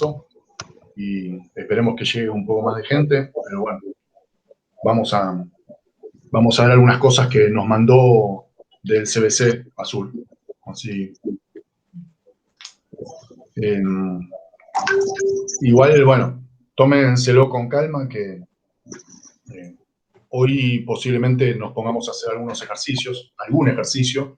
eso y esperemos que llegue un poco más de gente, pero bueno, vamos a ver algunas cosas que nos mandó del CBC Azul. Así, igual, bueno, tómenselo con calma que hoy posiblemente nos pongamos a hacer algún ejercicio,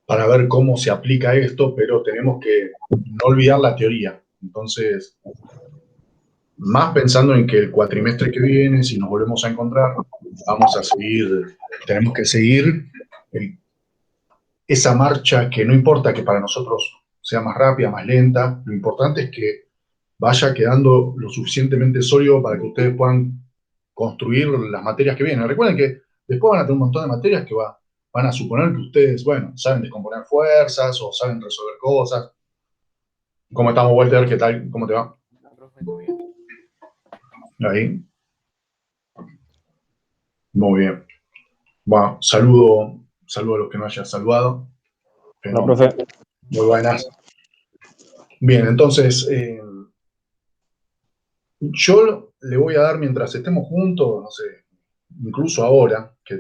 para ver cómo se aplica esto, pero tenemos que no olvidar la teoría. Entonces, más pensando en que el cuatrimestre que viene, si nos volvemos a encontrar, tenemos que seguir esa marcha que no importa que para nosotros sea más rápida, más lenta, lo importante es que vaya quedando lo suficientemente sólido para que ustedes puedan construir las materias que vienen. Recuerden que después van a tener un montón de materias que van a suponer que ustedes, bueno, saben descomponer fuerzas o saben resolver cosas. ¿Cómo estamos, Walter? ¿Qué tal? ¿Cómo te va? Profe, todo bien. Ahí. Muy bien. Bueno, saludo a los que no hayan saludado. Hola, profe. Muy buenas. Bien, entonces, yo le voy a dar mientras estemos juntos, no sé, incluso ahora, que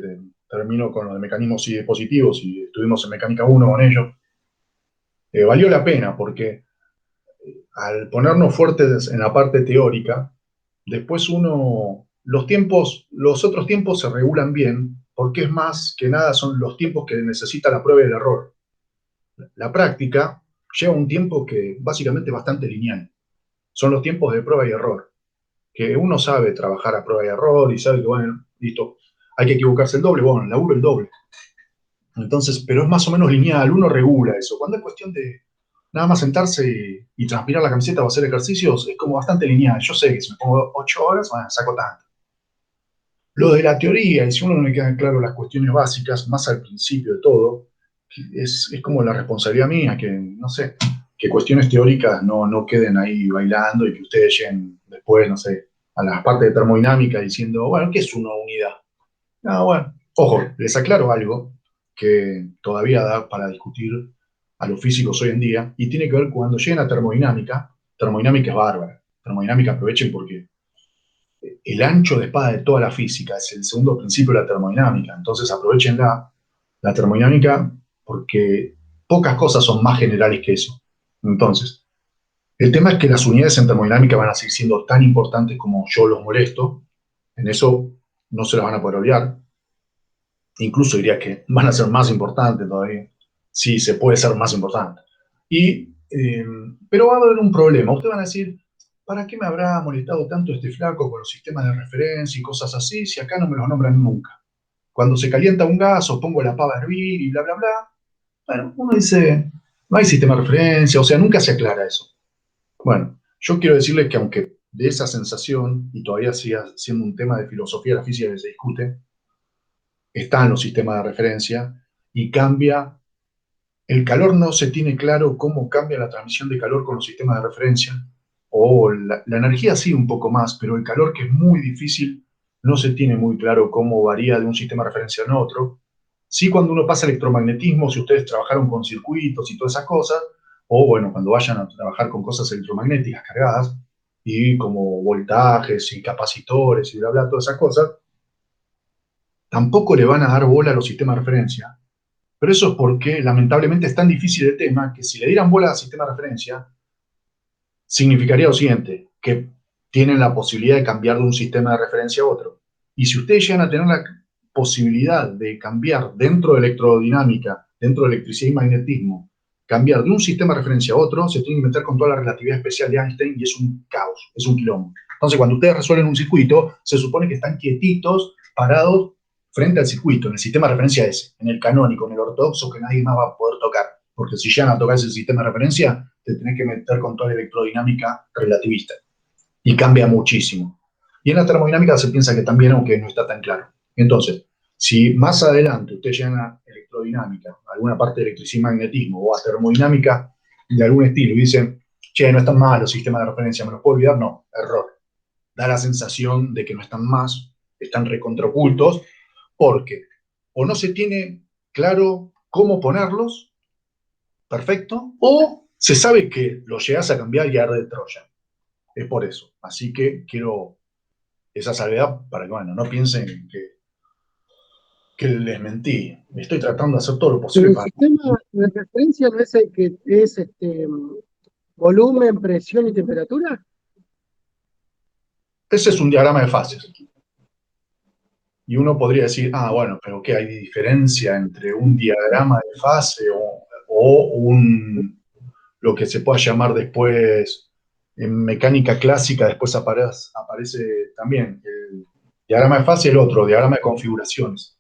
termino con los de mecanismos y dispositivos y estuvimos en mecánica 1 con ellos, valió la pena porque al ponernos fuertes en la parte teórica, después los otros tiempos se regulan bien, porque es más que nada son los tiempos que necesita la prueba y el error. La práctica lleva un tiempo que básicamente es bastante lineal. Son los tiempos de prueba y error, que uno sabe trabajar a prueba y error y sabe que, bueno, listo, hay que equivocarse el doble, bueno, laburo el doble. Entonces, pero es más o menos lineal, uno regula eso. Cuando es cuestión de nada más sentarse y transpirar la camiseta o hacer ejercicios, es como bastante lineal. Yo sé que si me pongo 8 horas, bueno, saco tanto. Lo de la teoría, y si uno no le quedan claro las cuestiones básicas, más al principio de todo, es como la responsabilidad mía, que no sé, que cuestiones teóricas no queden ahí bailando y que ustedes lleguen después, no sé, a las partes de termodinámica diciendo, bueno, ¿qué es una unidad? No, bueno, ojo, les aclaro algo que todavía da para discutir a los físicos hoy en día, y tiene que ver cuando lleguen a termodinámica es bárbara. Termodinámica aprovechen porque el ancho de espada de toda la física es el segundo principio de la termodinámica. Entonces aprovechen la termodinámica porque pocas cosas son más generales que eso. Entonces, el tema es que las unidades en termodinámica van a seguir siendo tan importantes como yo los molesto. En eso no se las van a poder olvidar. Incluso diría que van a ser más importantes todavía. Sí, se puede ser más importante. Pero va a haber un problema. Ustedes van a decir, ¿para qué me habrá molestado tanto este flaco con los sistemas de referencia y cosas así si acá no me los nombran nunca? Cuando se calienta un gas o pongo la pava a hervir y bla, bla, bla, bueno, uno dice, no hay sistema de referencia, o sea, nunca se aclara eso. Bueno, yo quiero decirles que aunque de esa sensación, y todavía siga siendo un tema de filosofía de la física que se discute, están los sistemas de referencia y cambia. El calor no se tiene claro cómo cambia la transmisión de calor con los sistemas de referencia, o la energía sí un poco más, pero el calor, que es muy difícil, no se tiene muy claro cómo varía de un sistema de referencia a otro. Sí, cuando uno pasa electromagnetismo, si ustedes trabajaron con circuitos y todas esas cosas, o bueno, cuando vayan a trabajar con cosas electromagnéticas cargadas, y como voltajes y capacitores y bla, bla, todas esas cosas, tampoco le van a dar bola a los sistemas de referencia. Pero eso es porque, lamentablemente, es tan difícil el tema que si le dieran bola al sistema de referencia, significaría lo siguiente, que tienen la posibilidad de cambiar de un sistema de referencia a otro. Y si ustedes llegan a tener la posibilidad de cambiar dentro de electrodinámica, dentro de electricidad y magnetismo, cambiar de un sistema de referencia a otro, se tienen que meter con toda la relatividad especial de Einstein y es un caos, es un quilombo. Entonces, cuando ustedes resuelven un circuito, se supone que están quietitos, parados, frente al circuito, en el sistema de referencia ese, en el canónico, en el ortodoxo, que nadie más va a poder tocar. Porque si llegan a tocar ese sistema de referencia, te tenés que meter con toda la electrodinámica relativista. Y cambia muchísimo. Y en la termodinámica se piensa que también, aunque no está tan claro. Entonces, si más adelante ustedes llegan a electrodinámica, a alguna parte de electricidad y magnetismo, o a termodinámica de algún estilo, y dicen, che, no están mal los sistemas de referencia, ¿me los puedo olvidar? No, error. Da la sensación de que no están más, están recontraocultos, porque o no se tiene claro cómo ponerlos, perfecto, o se sabe que lo llegás a cambiar y arde Troya. Es por eso. Así que quiero esa salvedad para que, bueno, no piensen que les mentí. Estoy tratando de hacer todo lo Pero posible el para... sistema de referencia no es el que es volumen, presión y temperatura. Ese es un diagrama de fases. Y uno podría decir, ah, bueno, pero ¿qué hay diferencia entre un diagrama de fase lo que se pueda llamar después en mecánica clásica, después aparece también el diagrama de fase y el otro, diagrama de configuraciones?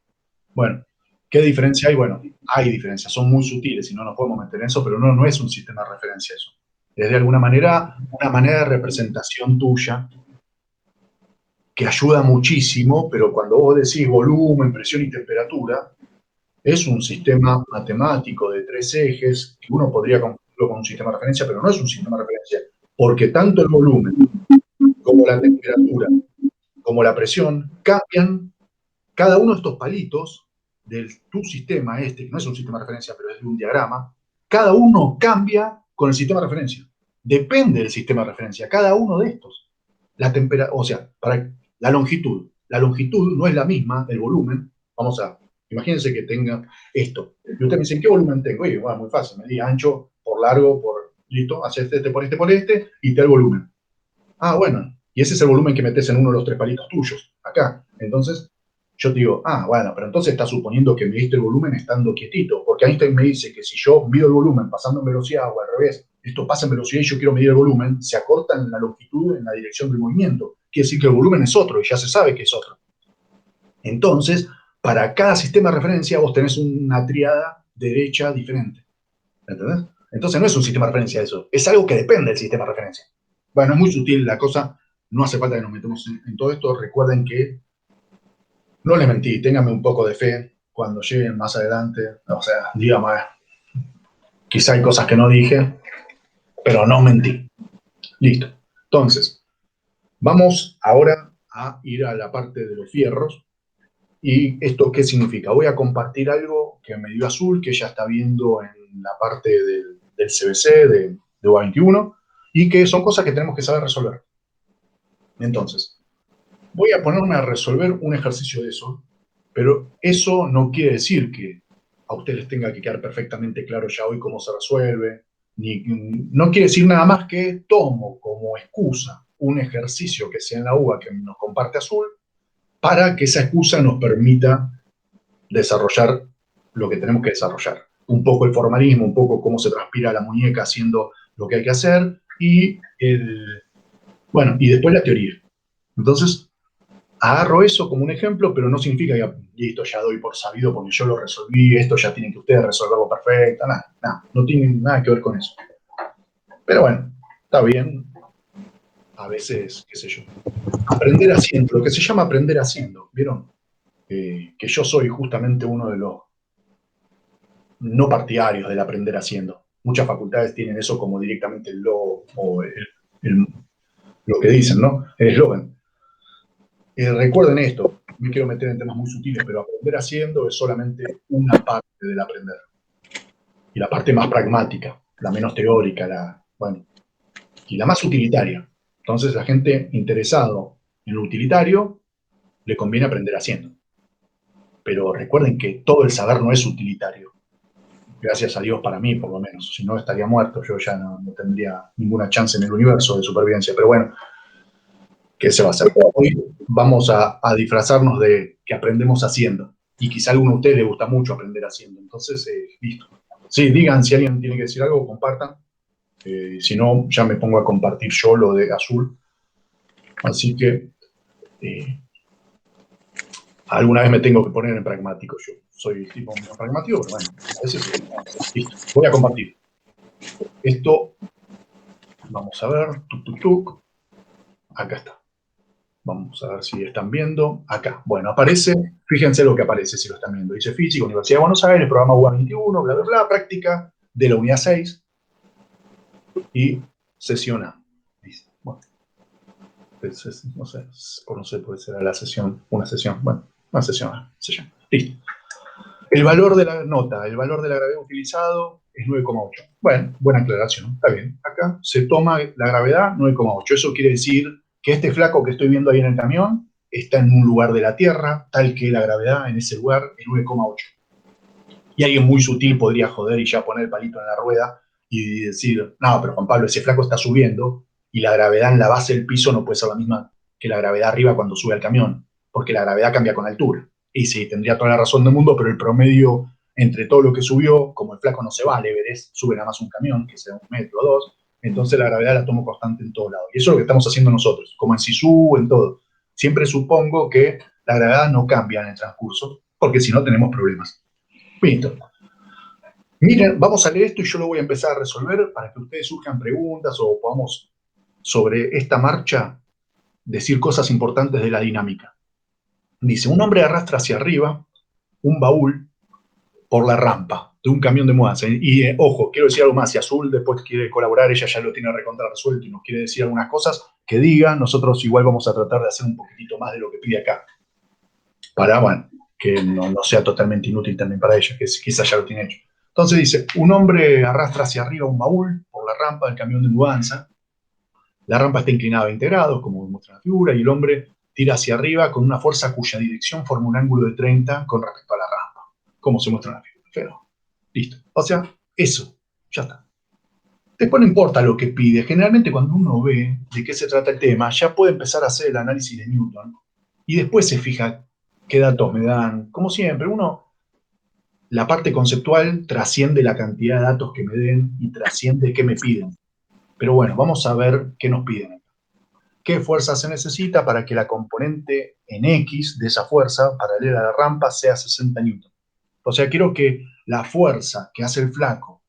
Bueno, ¿qué diferencia hay? Bueno, hay diferencias, son muy sutiles y no nos podemos meter en eso, pero no es un sistema de referencia eso. Es de alguna manera una manera de representación tuya que ayuda muchísimo, pero cuando vos decís volumen, presión y temperatura, es un sistema matemático de 3 ejes que uno podría confundirlo con un sistema de referencia, pero no es un sistema de referencia, porque tanto el volumen como la temperatura como la presión cambian. Cada uno de estos palitos de tu sistema, que no es un sistema de referencia, pero es de un diagrama, cada uno cambia con el sistema de referencia. Depende del sistema de referencia, cada uno de estos. O sea, para la longitud. La longitud no es la misma, el volumen. Imagínense que tenga esto. Y ustedes me dicen, ¿qué volumen tengo? Y bueno, muy fácil, me di ancho por largo, listo, haces este por este, y te da el volumen. Ah, bueno, y ese es el volumen que metes en uno de los 3 palitos tuyos, acá. Entonces, yo te digo, ah, bueno, pero entonces está suponiendo que mediste el volumen estando quietito, porque Einstein me dice que si yo mido el volumen pasando en velocidad o al revés, esto pasa en velocidad y yo quiero medir el volumen, se acorta en la longitud en la dirección del movimiento. Quiere decir que el volumen es otro y ya se sabe que es otro. Entonces, para cada sistema de referencia vos tenés una triada derecha diferente. ¿Entendés? Entonces no es un sistema de referencia eso, es algo que depende del sistema de referencia. Bueno, es muy sutil la cosa, no hace falta que nos metamos en todo esto. Recuerden que no les mentí, ténganme un poco de fe cuando lleguen más adelante. O sea, dígame, quizá hay cosas que no dije, pero no mentí. Listo. Entonces, vamos ahora a ir a la parte de los fierros. ¿Y esto qué significa? Voy a compartir algo que me dio Azul, que ella está viendo en la parte del CBC, de UA21, y que son cosas que tenemos que saber resolver. Entonces, voy a ponerme a resolver un ejercicio de eso, pero eso no quiere decir que a ustedes les tenga que quedar perfectamente claro ya hoy cómo se resuelve, no quiere decir nada más que tomo como excusa un ejercicio que sea en la UBA que nos comparte Azul, para que esa excusa nos permita desarrollar lo que tenemos que desarrollar. Un poco el formalismo, un poco cómo se transpira la muñeca haciendo lo que hay que hacer, y después la teoría. Entonces, agarro eso como un ejemplo, pero no significa que listo, ya doy por sabido porque yo lo resolví, esto ya tienen que ustedes resolverlo perfecto, nada, no tiene nada que ver con eso. Pero bueno, está bien, a veces, qué sé yo, aprender haciendo, lo que se llama aprender haciendo, ¿vieron? Que yo soy justamente uno de los no partidarios del aprender haciendo. Muchas facultades tienen eso como directamente el logo o lo que dicen, ¿no? El eslogan. Recuerden esto, me quiero meter en temas muy sutiles, pero aprender haciendo es solamente una parte del aprender. Y la parte más pragmática, la menos teórica, y la más utilitaria. Entonces, la gente interesado en lo utilitario le conviene aprender haciendo. Pero recuerden que todo el saber no es utilitario. Gracias a Dios para mí, por lo menos. Si no, estaría muerto. Yo ya no tendría ninguna chance en el universo de supervivencia. Pero bueno, ¿qué se va a hacer? Hoy vamos a disfrazarnos de que aprendemos haciendo. Y quizá a alguno de ustedes le gusta mucho aprender haciendo. Entonces, listo. Sí, digan si alguien tiene que decir algo, compartan. Si no, ya me pongo a compartir yo lo de Azul. Así que alguna vez me tengo que poner en pragmático. Yo soy tipo pragmático, pero bueno, a veces sí. Listo. Voy a compartir. Esto, vamos a ver. Tuk. Acá está. Vamos a ver si están viendo. Acá. Bueno, aparece, fíjense lo que aparece si lo están viendo. Dice Física, Universidad de Buenos Aires, programa UA21, bla, bla, bla, práctica de la unidad 6 y sesión A. Dice, bueno, no sé, puede ser la sesión, una sesión, bueno, una sesión A, sesión. Listo. El valor de la nota, el valor de la gravedad utilizado es 9,8. Bueno, buena aclaración, está bien. Acá se toma la gravedad 9,8. Eso quiere decir que este flaco que estoy viendo ahí en el camión está en un lugar de la Tierra, tal que la gravedad en ese lugar es 9,8. Y alguien muy sutil podría joder y ya poner el palito en la rueda y decir, no, pero Juan Pablo, ese flaco está subiendo y la gravedad en la base del piso no puede ser la misma que la gravedad arriba cuando sube al camión, porque la gravedad cambia con altura. Y sí, tendría toda la razón del mundo, pero el promedio entre todo lo que subió, como el flaco no se va al Everest, sube nada más un camión, que sea 1 metro o 2, entonces la gravedad la tomo constante en todos lados. Y eso es lo que estamos haciendo nosotros, como en Sisu, en todo. Siempre supongo que la gravedad no cambia en el transcurso, porque si no tenemos problemas. Listo. Miren, vamos a leer esto y yo lo voy a empezar a resolver para que ustedes surjan preguntas o podamos sobre esta marcha decir cosas importantes de la dinámica. Dice, un hombre arrastra hacia arriba un baúl por la rampa de un camión de mudanza. Y ojo, quiero decir algo más, si Azul después quiere colaborar, ella ya lo tiene recontra resuelto y nos quiere decir algunas cosas, que diga, nosotros igual vamos a tratar de hacer un poquitito más de lo que pide acá. Para, bueno, que no sea totalmente inútil también para ella, que quizás ya lo tiene hecho. Entonces dice, un hombre arrastra hacia arriba un baúl por la rampa del camión de mudanza. La rampa está inclinada a 20 grados, como muestra la figura, y el hombre tira hacia arriba con una fuerza cuya dirección forma un ángulo de 30 con respecto a la rampa, como se muestra en la figura. Pero, listo. O sea, eso, ya está. Después no importa lo que pide. Generalmente cuando uno ve de qué se trata el tema, ya puede empezar a hacer el análisis de Newton y después se fija qué datos me dan. Como siempre, la parte conceptual trasciende la cantidad de datos que me den y trasciende qué me piden. Pero bueno, vamos a ver qué nos piden. ¿Qué fuerza se necesita para que la componente en X de esa fuerza paralela a la rampa sea 60 newton? O sea, quiero que la fuerza que hace el flaco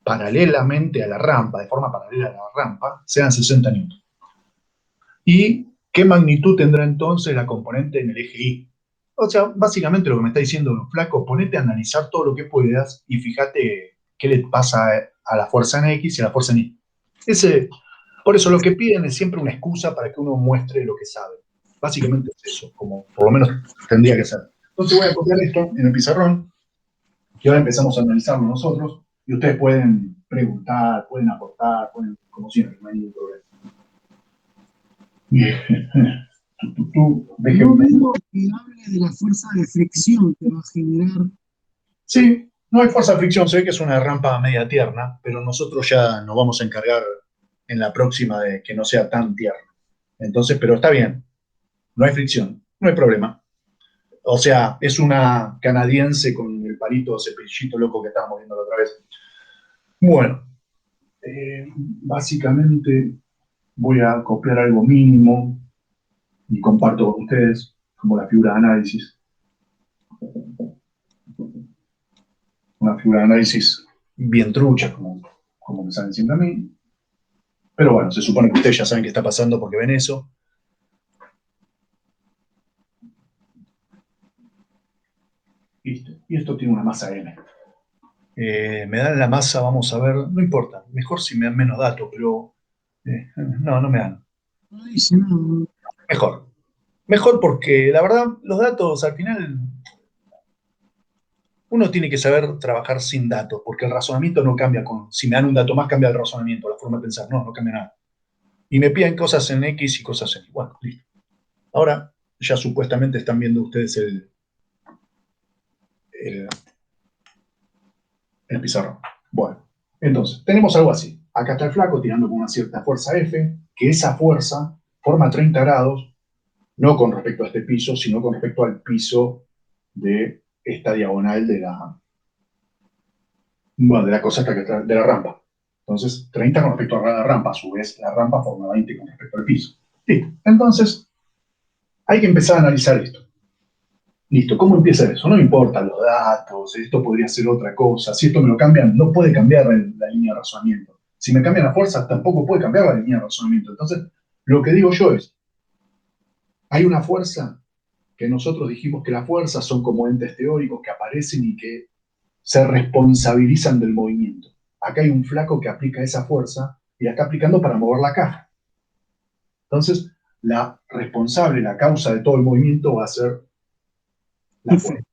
paralelamente a la rampa, de forma paralela a la rampa, sean 60 newton. ¿Y qué magnitud tendrá entonces la componente en el eje Y? O sea, básicamente lo que me está diciendo, flaco, ponete a analizar todo lo que puedas y fíjate qué le pasa a la fuerza en X y a la fuerza en Y. Por eso lo que piden es siempre una excusa para que uno muestre lo que sabe. Básicamente es eso, como por lo menos tendría que ser. Entonces voy a copiar esto en el pizarrón y ahora empezamos a analizarlo nosotros y ustedes pueden preguntar, pueden aportar, como siempre, no hay ningún problema. No veo que hable de la fuerza de fricción que va a generar. Sí, no hay fuerza de fricción, se ve que es una rampa media tierna, pero nosotros ya nos vamos a encargar en la próxima de que no sea tan tierna. Entonces, pero está bien, no hay fricción, no hay problema. O sea, es una canadiense con el palito cepillito loco que estábamos viendo la otra vez. Bueno, básicamente voy a copiar algo mínimo y comparto con ustedes, como la figura de análisis. Una figura de análisis bien trucha, como me salen siempre a mí. Pero bueno, se supone que ustedes ya saben qué está pasando porque ven eso. Listo. Y esto tiene una masa M. Me dan la masa, vamos a ver, no importa, mejor si me dan menos datos, pero no me dan. No dice nada. Mejor porque la verdad, los datos al final, uno tiene que saber trabajar sin datos, porque el razonamiento no cambia si me dan un dato más, cambia el razonamiento, la forma de pensar, no cambia nada. Y me piden cosas en X y cosas en Y. Bueno, listo. Ahora ya supuestamente están viendo ustedes el pizarrón. Bueno, entonces, tenemos algo así. Acá está el flaco tirando con una cierta fuerza F, que esa fuerza forma 30 grados, no con respecto a este piso, sino con respecto al piso de esta diagonal de la cosa esta que está de la rampa. Entonces, 30 con respecto a la rampa, a su vez, la rampa forma 20 con respecto al piso. Listo. Entonces, hay que empezar a analizar esto. Listo, ¿cómo empieza eso? No me importan los datos, esto podría ser otra cosa. Si esto me lo cambian, no puede cambiar la línea de razonamiento. Si me cambian la fuerza, tampoco puede cambiar la línea de razonamiento. Entonces, lo que digo yo es, hay una fuerza que nosotros dijimos que las fuerzas son como entes teóricos que aparecen y que se responsabilizan del movimiento. Acá hay un flaco que aplica esa fuerza y la está aplicando para mover la caja. Entonces, la responsable, la causa de todo el movimiento va a ser la fuerza.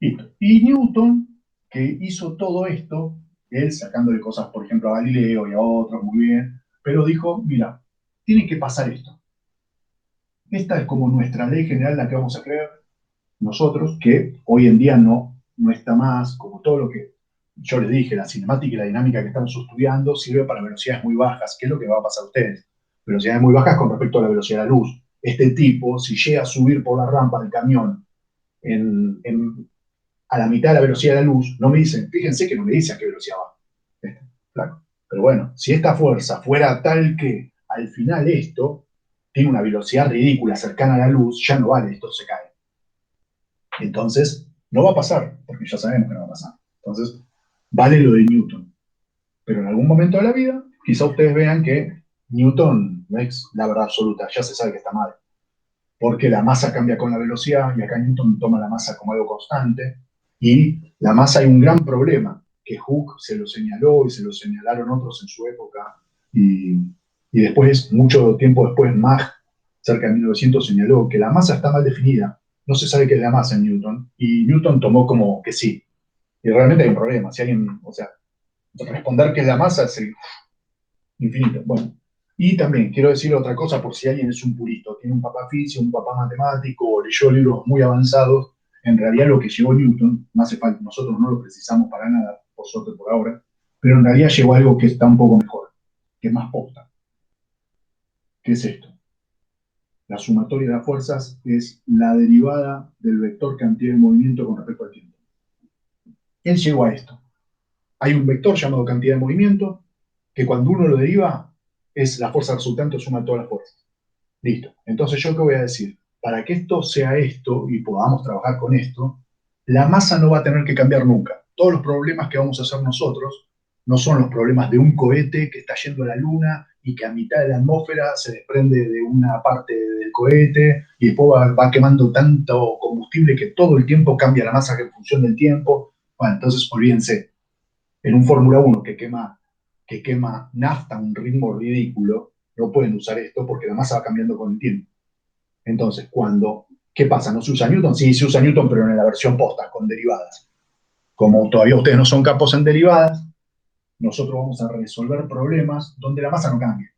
Listo. Y Newton, que hizo todo esto, él sacándole cosas, por ejemplo, a Galileo y a otros, muy bien, pero dijo, mira, tiene que pasar esto. Esta es como nuestra ley general, la que vamos a creer nosotros, que hoy en día no está más, como todo lo que yo les dije, la cinemática y la dinámica que estamos estudiando sirve para velocidades muy bajas. ¿Qué es lo que va a pasar a ustedes? Velocidades muy bajas con respecto a la velocidad de la luz. Este tipo, si llega a subir por la rampa del camión a la mitad de la velocidad de la luz, no me dicen, fíjense que no me dicen a qué velocidad va. Claro. Pero bueno, si esta fuerza fuera tal que al final esto tiene una velocidad ridícula cercana a la luz, ya no vale, esto se cae. Entonces, no va a pasar, porque ya sabemos que no va a pasar. Entonces, vale lo de Newton. Pero en algún momento de la vida, quizá ustedes vean que Newton no es la verdad absoluta, ya se sabe que está mal. Porque la masa cambia con la velocidad y acá Newton toma la masa como algo constante. Y la masa hay un gran problema, que Hooke se lo señaló y se lo señalaron otros en su época. Y después, mucho tiempo después, Mach, cerca de 1900, señaló que la masa está mal definida. No se sabe qué es la masa en Newton. Y Newton tomó como que sí. Y realmente hay un problema. Si alguien, o sea, responder qué es la masa es el infinito. Bueno, y también quiero decir otra cosa por si alguien es un purista, tiene un papá físico, un papá matemático, o leyó libros muy avanzados. En realidad lo que llevó Newton, no hace falta, nosotros no lo precisamos para nada, por suerte por ahora, pero en realidad llegó a algo que está un poco mejor, que es más posta. ¿Qué es esto? La sumatoria de las fuerzas es la derivada del vector cantidad de movimiento con respecto al tiempo. Él llegó a esto. Hay un vector llamado cantidad de movimiento, que cuando uno lo deriva, es la fuerza resultante o suma de todas las fuerzas. Listo. Entonces, ¿yo qué voy a decir? Para que esto sea esto y podamos trabajar con esto, la masa no va a tener que cambiar nunca. Todos los problemas que vamos a hacer nosotros no son los problemas de un cohete que está yendo a la Luna y que a mitad de la atmósfera se desprende de una parte del cohete y después va quemando tanto combustible que todo el tiempo cambia la masa en función del tiempo. Bueno, entonces olvídense, en un Fórmula 1 que quema nafta a un ritmo ridículo, no pueden usar esto porque la masa va cambiando con el tiempo. Entonces, ¿qué pasa? ¿No se usa Newton? Sí, se usa Newton, pero en la versión posta, con derivadas. Como todavía ustedes no son capos en derivadas, nosotros vamos a resolver problemas donde la masa no cambia.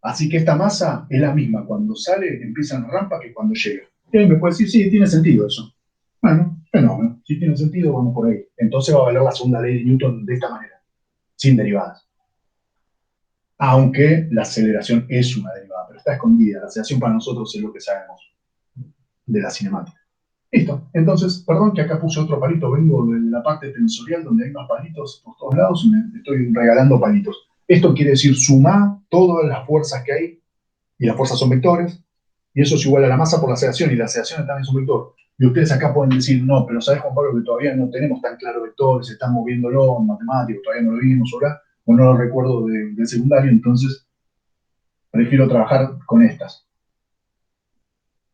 Así que esta masa es la misma cuando sale, empieza en la rampa, que cuando llega. Y ahí me puede decir, sí, tiene sentido eso. Bueno, fenómeno. Si tiene sentido, vamos por ahí. Entonces va a valer la segunda ley de Newton de esta manera, sin derivadas. Aunque la aceleración es una derivada, pero está escondida. La aceleración para nosotros es lo que sabemos de la cinemática. Listo. Entonces, perdón que acá puse otro palito, vengo de la parte tensorial donde hay más palitos por todos lados y me estoy regalando palitos. Esto quiere decir sumar todas las fuerzas que hay, y las fuerzas son vectores, y eso es igual a la masa por la aceleración, y la aceleración también es un vector. Y ustedes acá pueden decir, no, pero ¿sabes, Juan Pablo, que todavía no tenemos tan claro vectores, estamos viéndolo en matemáticos, todavía no lo vimos, o no lo recuerdo del secundario, entonces prefiero trabajar con estas.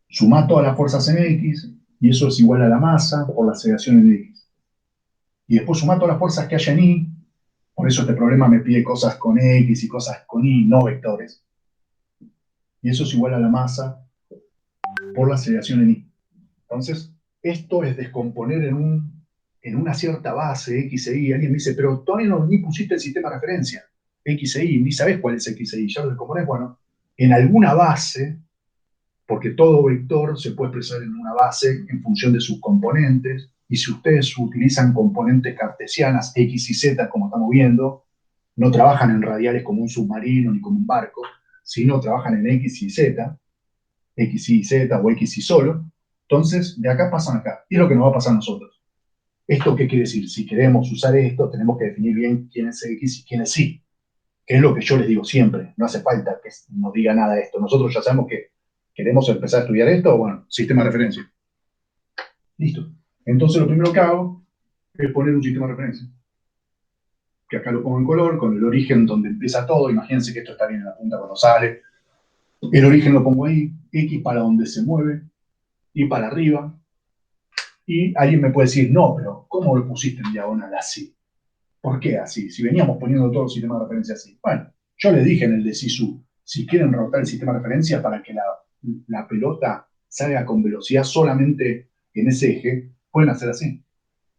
Sumá todas las fuerzas en X, y eso es igual a la masa por la aceleración en X. Y después sumá todas las fuerzas que haya en Y, por eso este problema me pide cosas con X y cosas con Y, no vectores. Y eso es igual a la masa por la aceleración en Y. Entonces, esto es descomponer en una cierta base X e Y. Alguien me dice, pero todavía no ni pusiste el sistema de referencia. X e Y, ni sabes cuál es X e Y. Ya lo descomponés. Bueno, en alguna base, porque todo vector se puede expresar en una base en función de sus componentes, y si ustedes utilizan componentes cartesianas X y Z, como estamos viendo, no trabajan en radiales como un submarino ni como un barco, sino trabajan en X y Z, X y Z o X y solo. Entonces, de acá pasan acá. Y es lo que nos va a pasar a nosotros. ¿Esto qué quiere decir? Si queremos usar esto, tenemos que definir bien quién es X y quién es Y, que es lo que yo les digo siempre. No hace falta que nos diga nada de esto. Nosotros ya sabemos que queremos empezar a estudiar esto, bueno, sistema de referencia. Listo. Entonces, lo primero que hago es poner un sistema de referencia. Que acá lo pongo en color, con el origen donde empieza todo. Imagínense que esto está bien en la punta cuando sale. El origen lo pongo ahí, X para donde se mueve, Y para arriba. Y alguien me puede decir, no, pero ¿cómo lo pusiste en diagonal así? ¿Por qué así? Si veníamos poniendo todo el sistema de referencia así. Bueno, yo le dije en el de Sisu, si quieren rotar el sistema de referencia para que la pelota salga con velocidad solamente en ese eje, pueden hacer así.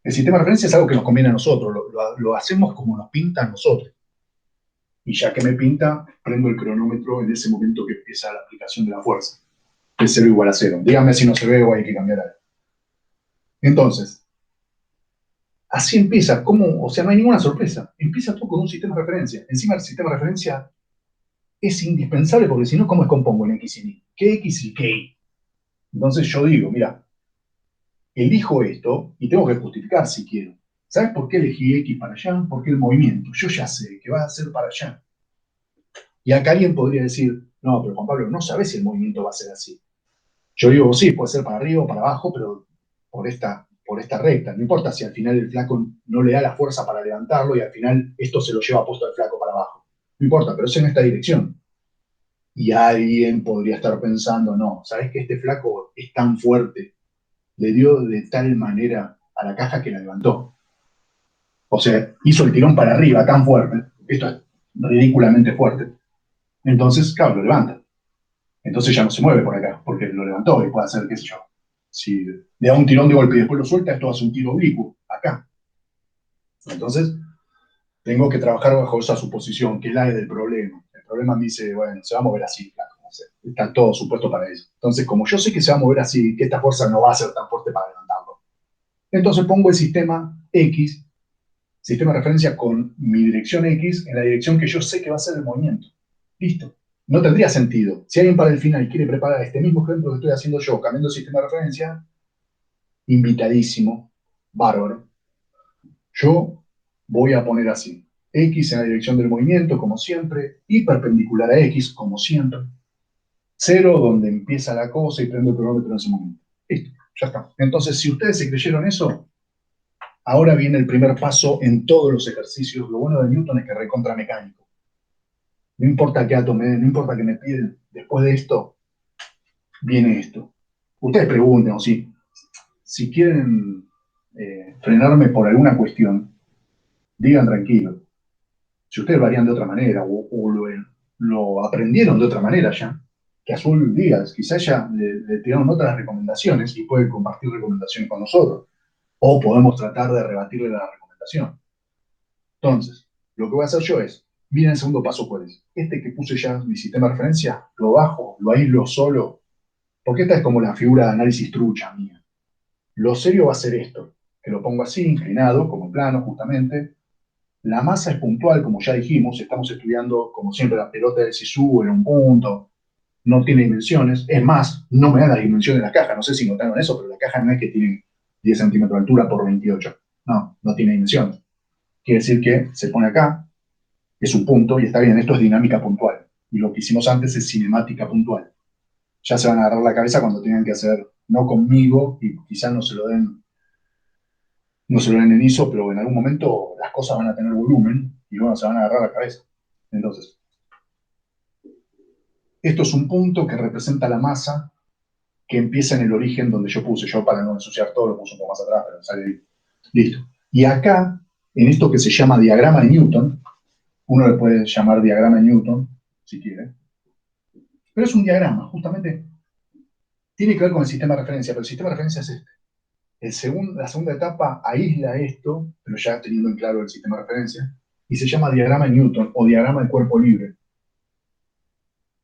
El sistema de referencia es algo que nos conviene a nosotros, lo hacemos como nos pinta a nosotros. Y ya que me pinta, prendo el cronómetro en ese momento que empieza la aplicación de la fuerza. Es 0 igual a 0. Dígame si no se ve o hay que cambiar algo. Entonces, así empieza. ¿Cómo? O sea, no hay ninguna sorpresa. Empieza todo con un sistema de referencia. Encima el sistema de referencia es indispensable porque si no, ¿cómo descompongo en X y Y? ¿Qué X y qué Y? Entonces yo digo, mira, elijo esto y tengo que justificar si quiero. ¿Sabes por qué elegí X para allá? Porque el movimiento, yo ya sé que va a ser para allá. Y acá alguien podría decir, no, pero Juan Pablo, no sabes si el movimiento va a ser así. Yo digo, sí, puede ser para arriba o para abajo, pero por esta recta. No importa si al final el flaco no le da la fuerza para levantarlo y al final esto se lo lleva puesto al flaco para abajo. No importa, pero es en esta dirección. Y alguien podría estar pensando, no, ¿sabes que este flaco es tan fuerte? Le dio de tal manera a la caja que la levantó. O sea, hizo el tirón para arriba tan fuerte. Esto es ridículamente fuerte. Entonces, claro, lo levanta. Entonces ya no se mueve por acá, porque lo levantó y puede hacer, qué sé yo. Si le da un tirón de golpe y después lo suelta, esto hace un tiro oblicuo, acá. Entonces, tengo que trabajar bajo esa suposición, que es la del problema. El problema me dice, bueno, se va a mover así, claro, no sé, está todo supuesto para eso. Entonces, como yo sé que se va a mover así, que esta fuerza no va a ser tan fuerte para levantarlo, entonces pongo el sistema X, sistema de referencia con mi dirección X, en la dirección que yo sé que va a ser el movimiento. Listo. No tendría sentido. Si alguien para el final quiere preparar este mismo ejemplo que estoy haciendo yo, cambiando el sistema de referencia, invitadísimo, bárbaro. Yo voy a poner así. X en la dirección del movimiento, como siempre, y perpendicular a X, como siempre. 0, donde empieza la cosa y prendo el cronómetro en ese momento. Listo, ya está. Entonces, si ustedes se creyeron eso, ahora viene el primer paso en todos los ejercicios. Lo bueno de Newton es que es recontra mecánico. No importa qué átomo, no importa que me piden, después de esto, viene esto. Ustedes pregunten, o si quieren frenarme por alguna cuestión, digan tranquilo. Si ustedes lo harían de otra manera o lo aprendieron de otra manera ya, que Azul diga, quizás ya le tiraron otras recomendaciones y pueden compartir recomendaciones con nosotros. O podemos tratar de rebatirle la recomendación. Entonces, lo que voy a hacer yo es, miren el segundo paso cuál es. Este que puse ya en mi sistema de referencia, lo bajo, lo aíslo solo, porque esta es como la figura de análisis trucha mía. Lo serio va a ser esto, que lo pongo así, inclinado, como plano justamente. La masa es puntual, como ya dijimos, estamos estudiando, como siempre, la pelota de Sisu en un punto, no tiene dimensiones. Es más, no me da las dimensiones de la caja, no sé si notaron eso, pero la caja no es que tiene 10 centímetros de altura por 28. No, no tiene dimensiones. Quiere decir que se pone acá, es un punto, y está bien, esto es dinámica puntual. Y lo que hicimos antes es cinemática puntual. Ya se van a agarrar la cabeza cuando tengan que hacer, no conmigo, y quizás no se lo den en ISO, pero en algún momento las cosas van a tener volumen y bueno, se van a agarrar la cabeza. Entonces, esto es un punto que representa la masa que empieza en el origen donde yo puse. Yo, para no ensuciar todo, lo puse un poco más atrás, pero sale ahí. Listo. Y acá, en esto que se llama diagrama de Newton, uno le puede llamar diagrama de Newton, si quiere, pero es un diagrama, justamente tiene que ver con el sistema de referencia, pero el sistema de referencia es este. La segunda etapa aísla esto, pero ya teniendo en claro el sistema de referencia, y se llama diagrama de Newton o diagrama de cuerpo libre.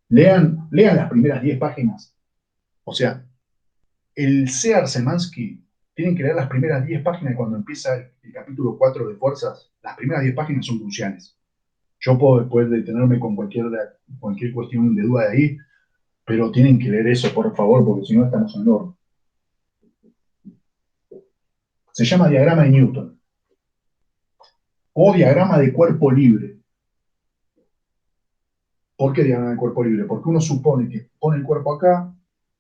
Lean las primeras 10 páginas. O sea, el C. Semansky, tienen que leer las primeras 10 páginas y cuando empieza el capítulo 4 de fuerzas, las primeras 10 páginas son cruciales. Yo puedo después detenerme con cualquier cuestión de duda de ahí, pero tienen que leer eso, por favor, porque si no estamos en el horno. Se llama diagrama de Newton o diagrama de cuerpo libre. ¿Por qué diagrama de cuerpo libre? Porque uno supone que pone el cuerpo acá,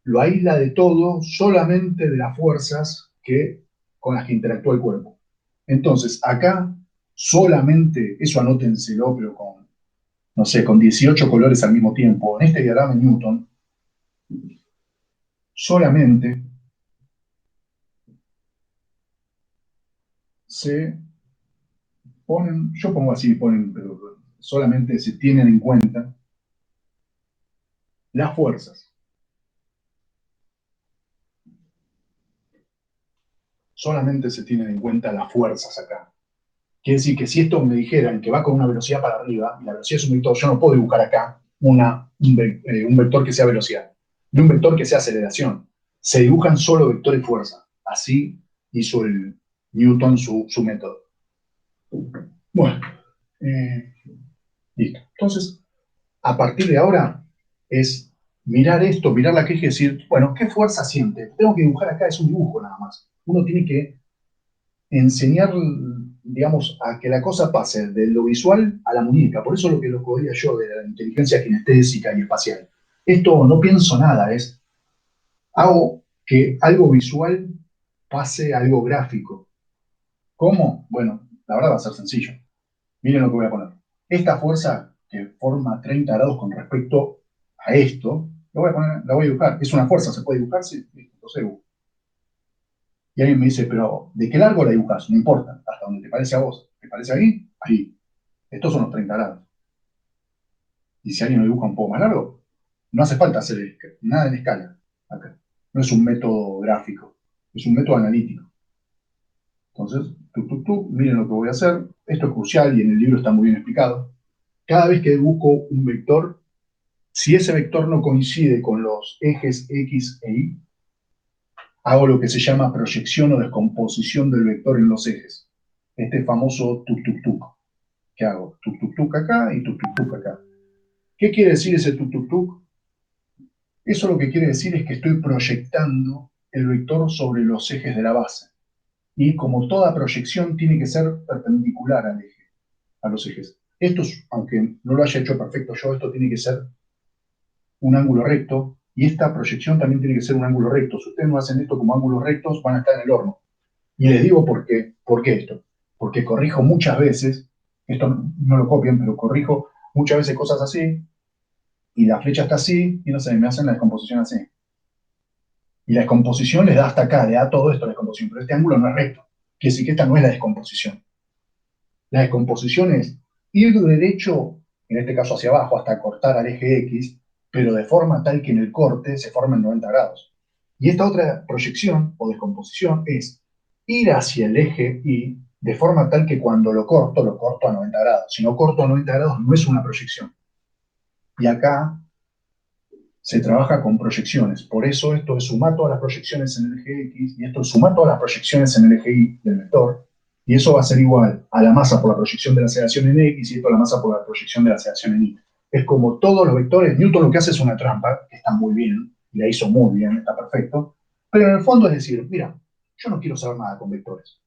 lo aísla de todo, solamente de las fuerzas con las que interactúa el cuerpo. Entonces, acá solamente, eso anótenselo, pero con, no sé, con 18 colores al mismo tiempo. En este diagrama de Newton, solamente se ponen, yo pongo así, pero solamente se tienen en cuenta las fuerzas solamente se tienen en cuenta las fuerzas acá. Quiere decir que si esto me dijeran que va con una velocidad para arriba, y la velocidad es un vector, yo no puedo dibujar acá un vector que sea velocidad, y un vector que sea aceleración. Se dibujan solo vector y fuerza. Así hizo el Newton su método. Bueno, listo. Entonces, a partir de ahora es mirar esto, mirar la queja y decir, bueno, ¿qué fuerza siente? Tengo que dibujar acá, es un dibujo nada más. Uno tiene que enseñar, digamos, a que la cosa pase de lo visual a la muñeca. Por eso lo que decía yo de la inteligencia kinestésica y espacial. Esto no pienso nada, es hago que algo visual pase a algo gráfico. ¿Cómo? Bueno, la verdad va a ser sencillo. Miren lo que voy a poner. Esta fuerza que forma 30 grados con respecto a esto, la voy a dibujar. ¿Es una fuerza? ¿Se puede dibujar? Sí, entonces dibujo. Y alguien me dice, pero ¿de qué largo la dibujas? No importa, hasta donde te parece a vos. ¿Te parece ahí? Ahí. Estos son los 30 grados. Y si alguien lo dibuja un poco más largo, no hace falta hacer nada en escala. Acá. No es un método gráfico, es un método analítico. Entonces, miren lo que voy a hacer. Esto es crucial y en el libro está muy bien explicado. Cada vez que dibujo un vector, si ese vector no coincide con los ejes X e Y, hago lo que se llama proyección o descomposición del vector en los ejes. Este famoso tuk-tuk-tuk. ¿Qué hago? Tuk-tuk-tuk acá y tuk-tuk-tuk acá. ¿Qué quiere decir ese tuk-tuk-tuk? Eso lo que quiere decir es que estoy proyectando el vector sobre los ejes de la base. Y como toda proyección tiene que ser perpendicular al eje, a los ejes. Esto, aunque no lo haya hecho perfecto yo, esto tiene que ser un ángulo recto, y esta proyección también tiene que ser un ángulo recto. Si ustedes no hacen esto como ángulos rectos, van a estar en el horno. Y les digo por qué esto. Porque corrijo muchas veces, esto no lo copian, pero corrijo muchas veces cosas así, y la flecha está así, y no sé, me hacen la descomposición así. Y la descomposición les da hasta acá, le da todo esto a la descomposición, pero este ángulo no es recto. Quiere decir que esta no es la descomposición. La descomposición es ir derecho, en este caso hacia abajo, hasta cortar al eje X, pero de forma tal que en el corte se formen 90 grados. Y esta otra proyección o descomposición es ir hacia el eje Y de forma tal que cuando lo corto a 90 grados. Si no corto a 90 grados no es una proyección. Y acá se trabaja con proyecciones. Por eso esto es sumar todas las proyecciones en el eje X y esto es sumar todas las proyecciones en el eje Y del vector. Y eso va a ser igual a la masa por la proyección de la aceleración en X y esto a la masa por la proyección de la aceleración en Y. Es como todos los vectores. Newton lo que hace es una trampa, que está muy bien, y la hizo muy bien, está perfecto. Pero en el fondo es decir, mira, yo no quiero saber nada con vectores.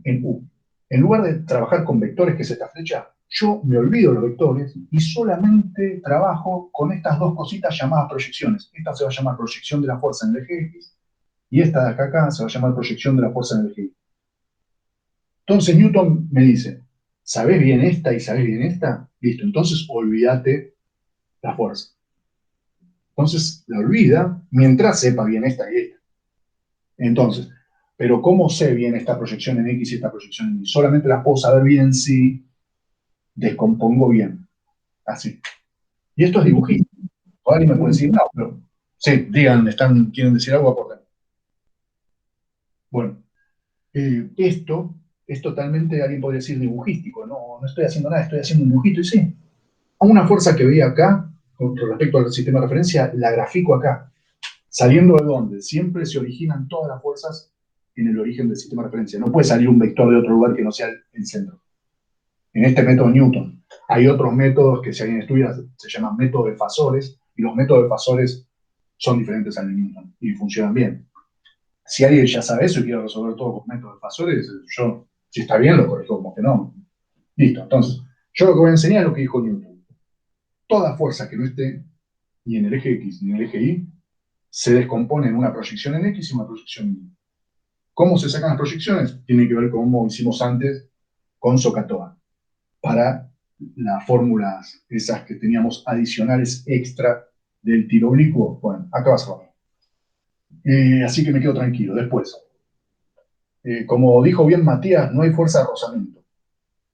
En U. En lugar de trabajar con vectores, que es esta flecha, yo me olvido de los vectores y solamente trabajo con estas dos cositas llamadas proyecciones. Esta se va a llamar proyección de la fuerza en el eje X y esta de acá se va a llamar proyección de la fuerza en el eje Y. Entonces Newton me dice, ¿sabés bien esta y sabés bien esta? Listo, entonces olvídate la fuerza. Entonces la olvida mientras sepa bien esta y esta. Entonces, pero ¿cómo sé bien esta proyección en X y esta proyección en Y? Solamente las puedo saber bien si descompongo bien. Así. Y esto es dibujito. O alguien me puede decir, no, pero sí, digan, quieren decir algo, aporten. Bueno, esto es totalmente, alguien podría decir, dibujístico. No estoy haciendo nada, estoy haciendo un dibujito. Y sí, a una fuerza que veía acá, con respecto al sistema de referencia, la grafico acá. ¿Saliendo de dónde? Siempre se originan todas las fuerzas en el origen del sistema de referencia. No puede salir un vector de otro lugar que no sea el centro. En este método Newton. Hay otros métodos que si alguien estudia se llaman métodos de fasores, y los métodos de fasores son diferentes al de Newton y funcionan bien. Si alguien ya sabe eso y quiere resolver todo con métodos de fasores, yo, si está bien, lo corrijo como que no. Listo, entonces, yo lo que voy a enseñar es lo que dijo Newton. Toda fuerza que no esté ni en el eje X ni en el eje Y se descompone en una proyección en X y una proyección en Y. ¿Cómo se sacan las proyecciones? Tiene que ver con cómo hicimos antes con SOHCAHTOA. Para las fórmulas esas que teníamos adicionales extra del tiro oblicuo, bueno, acá vas a ver. Así que me quedo tranquilo. Después, como dijo bien Matías, no hay fuerza de rozamiento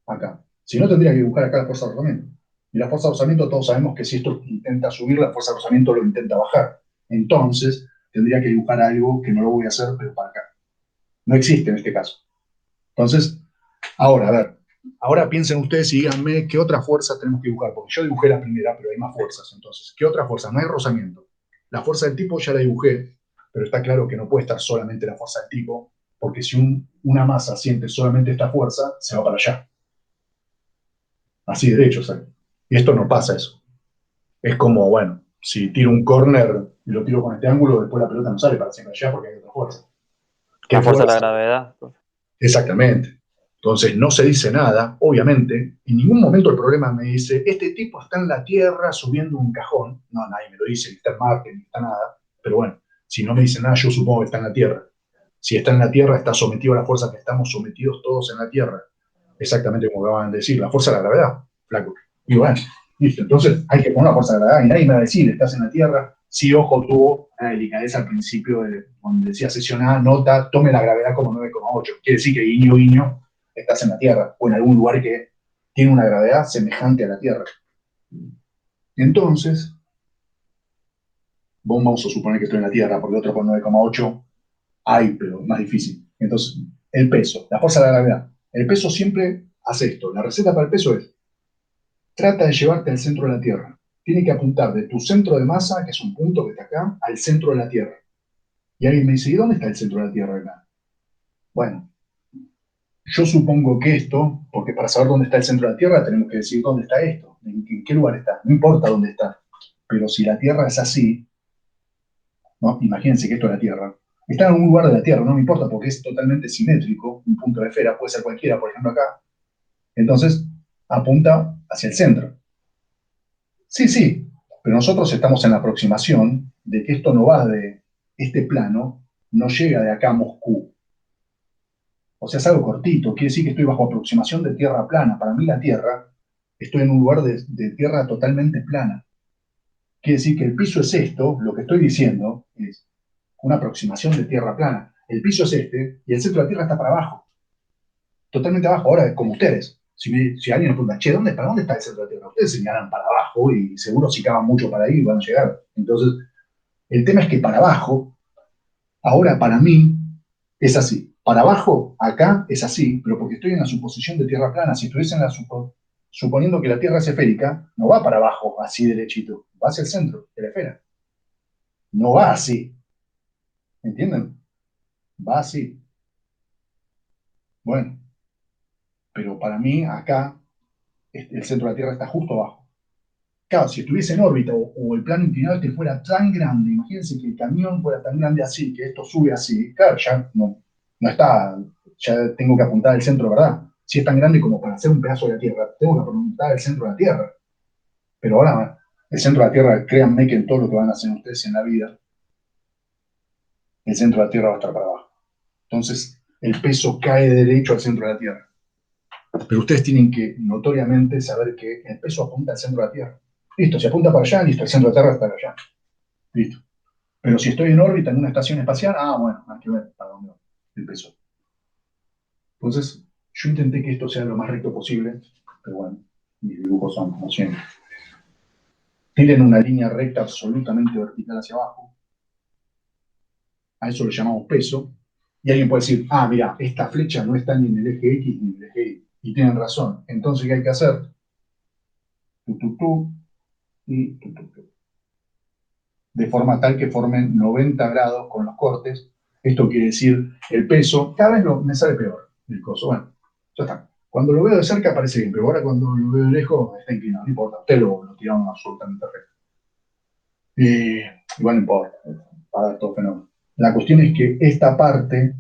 acá. Si no, tendría que dibujar acá la fuerza de rozamiento. Y la fuerza de rozamiento, todos sabemos que si esto intenta subir, la fuerza de rozamiento lo intenta bajar. Entonces, tendría que dibujar algo que no lo voy a hacer, pero para acá. No existe en este caso. Entonces, ahora, a ver, ahora piensen ustedes y díganme qué otra fuerza tenemos que dibujar, porque yo dibujé la primera, pero hay más fuerzas, entonces, ¿qué otra fuerza? No hay rozamiento. La fuerza del tipo ya la dibujé, pero está claro que no puede estar solamente la fuerza del tipo, porque si una masa siente solamente esta fuerza, se va para allá. Así derecho, ¿sabes? Y esto no pasa eso. Es como, bueno, si tiro un córner y lo tiro con este ángulo, después la pelota no sale para siempre allá porque hay otra fuerza. La ¿Qué fuerza de la fuerza? gravedad. Exactamente. Entonces no se dice nada, obviamente. En ningún momento el problema me dice, este tipo está en la Tierra subiendo un cajón. No, nadie me lo dice, ni está en Marte, ni está nada. Pero bueno, si no me dice nada, yo supongo que está en la Tierra. Si está en la Tierra, está sometido a la fuerza que estamos sometidos todos en la Tierra. Exactamente como acaban de decir, la fuerza de la gravedad, flaco. Y bueno, listo. Entonces hay que poner la fuerza de la gravedad y nadie me va a decir, estás en la Tierra. Sí, ojo, tuvo una delicadeza al principio, donde decía sesión A, nota, tome la gravedad como 9,8. Quiere decir que guiño, guiño, estás en la Tierra o en algún lugar que tiene una gravedad semejante a la Tierra. Entonces, vamos a suponer que estoy en la Tierra, porque otro con 9,8 hay, pero es más difícil. Entonces, el peso, la fuerza de la gravedad. El peso siempre hace esto. La receta para el peso es, trata de llevarte al centro de la Tierra. Tiene que apuntar de tu centro de masa, que es un punto que está acá, al centro de la Tierra. Y alguien me dice, ¿y dónde está el centro de la Tierra acá? Bueno, yo supongo que esto, porque para saber dónde está el centro de la Tierra tenemos que decir dónde está esto, en qué lugar está. No importa dónde está. Pero si la Tierra es así, ¿no? Imagínense que esto es la Tierra. Está en algún lugar de la Tierra, no me importa porque es totalmente simétrico. Un punto de esfera puede ser cualquiera, por ejemplo acá. Entonces, apunta hacia el centro. Sí, sí, pero nosotros estamos en la aproximación de que esto no va de este plano, no llega de acá a Moscú. O sea, es algo cortito, quiere decir que estoy bajo aproximación de tierra plana. Para mí la Tierra, estoy en un lugar de tierra totalmente plana. Quiere decir que el piso es esto, lo que estoy diciendo es una aproximación de tierra plana. El piso es este y el centro de la Tierra está para abajo, totalmente abajo. Ahora, como ustedes, si alguien me pregunta, che, ¿para dónde está el centro de la Tierra? Ustedes señalan para abajo y seguro si cavan mucho para ahí van a llegar. Entonces, el tema es que para abajo, ahora para mí, es así. Para abajo, acá, es así, pero porque estoy en la suposición de tierra plana. Si estuviese en suponiendo que la Tierra es esférica, no va para abajo así derechito, va hacia el centro de la esfera. No va así, ¿entienden? Va así. Bueno, pero para mí, acá, el centro de la Tierra está justo abajo. Claro, si estuviese en órbita o el plano inclinado este fuera tan grande, imagínense que el camión fuera tan grande así, que esto sube así, claro, ya no está, ya tengo que apuntar al centro, ¿verdad? Si es tan grande como para hacer un pedazo de la Tierra, tengo que apuntar al centro de la Tierra. Pero ahora, el centro de la Tierra, créanme que en todo lo que van a hacer ustedes en la vida, el centro de la Tierra va a estar para abajo. Entonces, el peso cae de derecho al centro de la Tierra. Pero ustedes tienen que notoriamente saber que el peso apunta al centro de la Tierra. Listo, si apunta para allá, listo, el centro de la Tierra está allá. Listo. Pero si estoy en órbita en una estación espacial, bueno, hay que ver para dónde va el peso. Entonces, yo intenté que esto sea lo más recto posible, pero bueno, mis dibujos son como siempre. Tienen una línea recta absolutamente vertical hacia abajo. A eso lo llamamos peso. Y alguien puede decir, mira, esta flecha no está ni en el eje X ni en el eje Y. Y tienen razón. Entonces, ¿qué hay que hacer? Tu, y tu. De forma tal que formen 90 grados con los cortes. Esto quiere decir el peso. Cada vez me sale peor el coso. Bueno, ya está. Cuando lo veo de cerca parece bien, pero ahora cuando lo veo de lejos está inclinado. No importa, usted lo tiramos absolutamente recto. Igual no importa, va a dar todo fenómeno. La cuestión es que esta parte,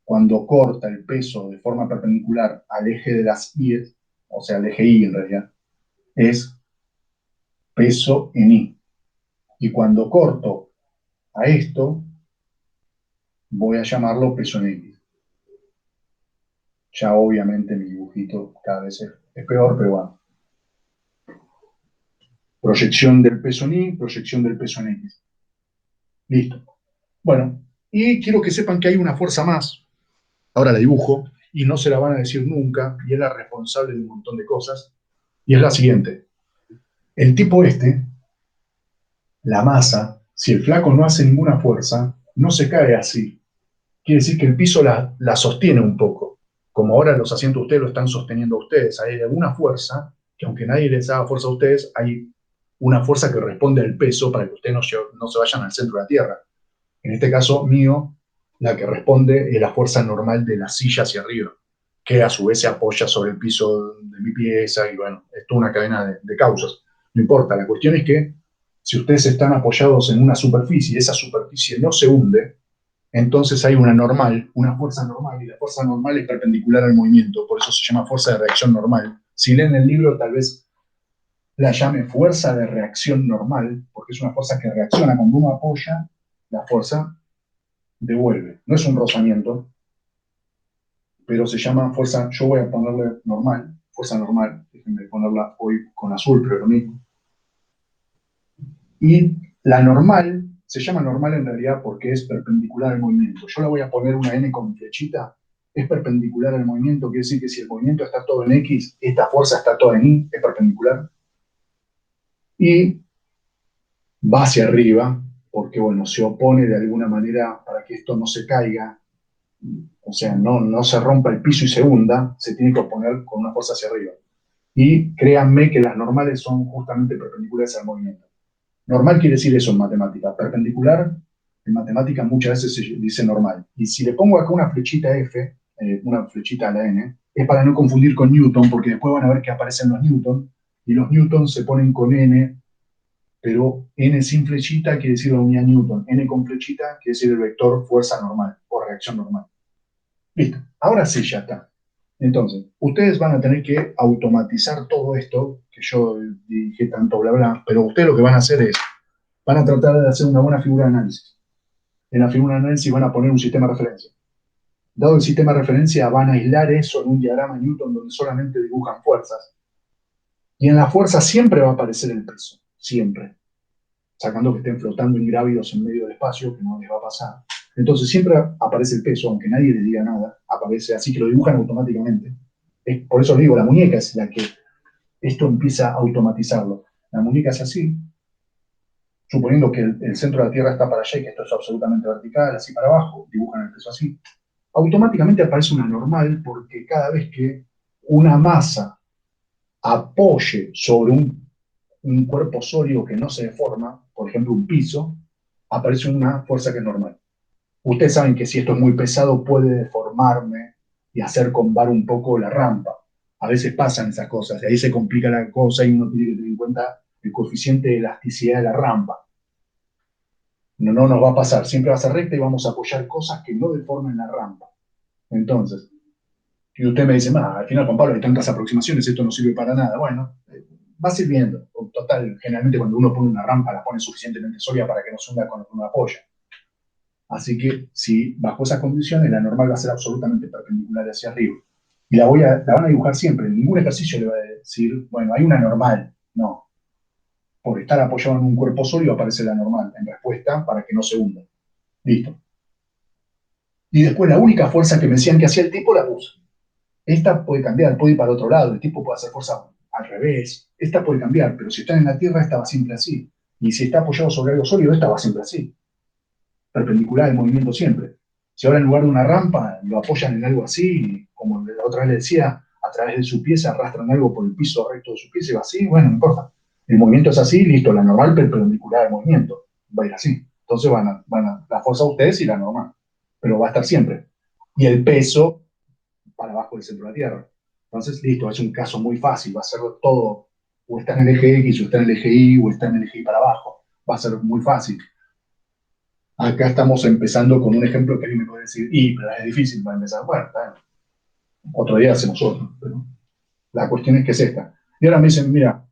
cuando corta el peso de forma perpendicular al eje de las Y, o sea, al eje Y en realidad, es peso en Y. Y cuando corto a esto, voy a llamarlo peso en X. Ya obviamente mi dibujito cada vez es peor, pero bueno. Proyección del peso en Y, proyección del peso en X. Listo. Bueno, y quiero que sepan que hay una fuerza más. Ahora la dibujo y no se la van a decir nunca, y es la responsable de un montón de cosas. Y es la siguiente. El tipo este, la masa, si el flaco no hace ninguna fuerza, no se cae así. quiere decir que el piso la sostiene un poco. Como ahora los asientos de ustedes lo están sosteniendo a ustedes, hay alguna fuerza, que aunque nadie les haga fuerza a ustedes, hay una fuerza que responde al peso para que ustedes no se vayan al centro de la Tierra. En este caso mío, la que responde es la fuerza normal de la silla hacia arriba, que a su vez se apoya sobre el piso de mi pieza, y bueno, es toda una cadena de causas. No importa, la cuestión es que si ustedes están apoyados en una superficie y esa superficie no se hunde, entonces hay una fuerza normal, y la fuerza normal es perpendicular al movimiento, por eso se llama fuerza de reacción normal. Si leen el libro, tal vez la llame fuerza de reacción normal, porque es una fuerza que reacciona cuando uno apoya, la fuerza devuelve. No es un rozamiento, pero se llama fuerza, yo voy a ponerle normal, fuerza normal, déjenme ponerla hoy con azul, pero lo mismo. Y la normal se llama normal en realidad porque es perpendicular al movimiento. Yo la voy a poner una N con flechita, es perpendicular al movimiento, quiere decir que si el movimiento está todo en X, esta fuerza está toda en Y, es perpendicular. Y va hacia arriba, porque bueno, se opone de alguna manera para que esto no se caiga, o sea, no se rompa el piso y se hunda, se tiene que oponer con una fuerza hacia arriba. Y créanme que las normales son justamente perpendiculares al movimiento. Normal quiere decir eso en matemática. Perpendicular, en matemática muchas veces se dice normal. Y si le pongo acá una flechita F, una flechita a la N, es para no confundir con Newton, porque después van a ver que aparecen los Newton, y los Newton se ponen con N, pero N sin flechita quiere decir la unidad Newton. N con flechita quiere decir el vector fuerza normal o reacción normal. Listo. Ahora sí, ya está. Entonces, ustedes van a tener que automatizar todo esto, que yo dije tanto bla bla, pero ustedes lo que van a hacer es, van a tratar de hacer una buena figura de análisis. En la figura de análisis van a poner un sistema de referencia. Dado el sistema de referencia, van a aislar eso en un diagrama Newton donde solamente dibujan fuerzas. Y en la fuerza siempre va a aparecer el peso, siempre. Sacando que estén flotando ingrávidos en medio del espacio, que no les va a pasar. Entonces siempre aparece el peso, aunque nadie les diga nada, aparece así que lo dibujan automáticamente. Por eso les digo, la muñeca es la que esto empieza a automatizarlo. La muñeca es así, suponiendo que el centro de la Tierra está para allá y que esto es absolutamente vertical, así para abajo, dibujan el peso así. Automáticamente aparece una normal porque cada vez que una masa apoye sobre un cuerpo sólido que no se deforma, por ejemplo un piso, aparece una fuerza que es normal. Ustedes saben que si esto es muy pesado puede deformarme y hacer combar un poco la rampa. A veces pasan esas cosas, y ahí se complica la cosa y uno tiene que tener en cuenta el coeficiente de elasticidad de la rampa. No nos va a pasar, siempre va a ser recta y vamos a apoyar cosas que no deformen la rampa. Entonces, y usted me dice, al final, Juan Pablo, hay tantas aproximaciones, esto no sirve para nada. Bueno, va sirviendo. Total, generalmente cuando uno pone una rampa, la pone suficientemente sólida para que no se hunda cuando uno apoya. Así que, si bajo esas condiciones, la normal va a ser absolutamente perpendicular hacia arriba. Y la van a dibujar siempre. En ningún ejercicio le va a decir, bueno, hay una normal. No. Por estar apoyado en un cuerpo sólido aparece la normal en respuesta para que no se hunda. Listo. Y después la única fuerza que me decían que hacía el tipo la puse. Esta puede cambiar, puede ir para otro lado, el tipo puede hacer fuerza al revés. Esta puede cambiar, pero si está en la Tierra, esta va siempre así. Y si está apoyado sobre algo sólido, esta va siempre así. Perpendicular al movimiento siempre. Si ahora en lugar de una rampa lo apoyan en algo así, como la otra vez le decía, a través de su pieza arrastran algo por el piso recto de su pieza y va así, bueno, no importa. El movimiento es así, listo, la normal perpendicular al movimiento. Va a ir así. Entonces van a la fuerza a ustedes y la normal. Pero va a estar siempre. Y el peso para abajo del centro de la Tierra. Entonces, listo, es un caso muy fácil, va a ser todo, o está en el eje X, o está en el eje Y, o está en el eje Y para abajo. Va a ser muy fácil. Acá estamos empezando con un ejemplo que alguien me puede decir, pero es difícil para empezar. Bueno, otro día hacemos otro. Pero la cuestión es que es esta. Y ahora me dicen, mira,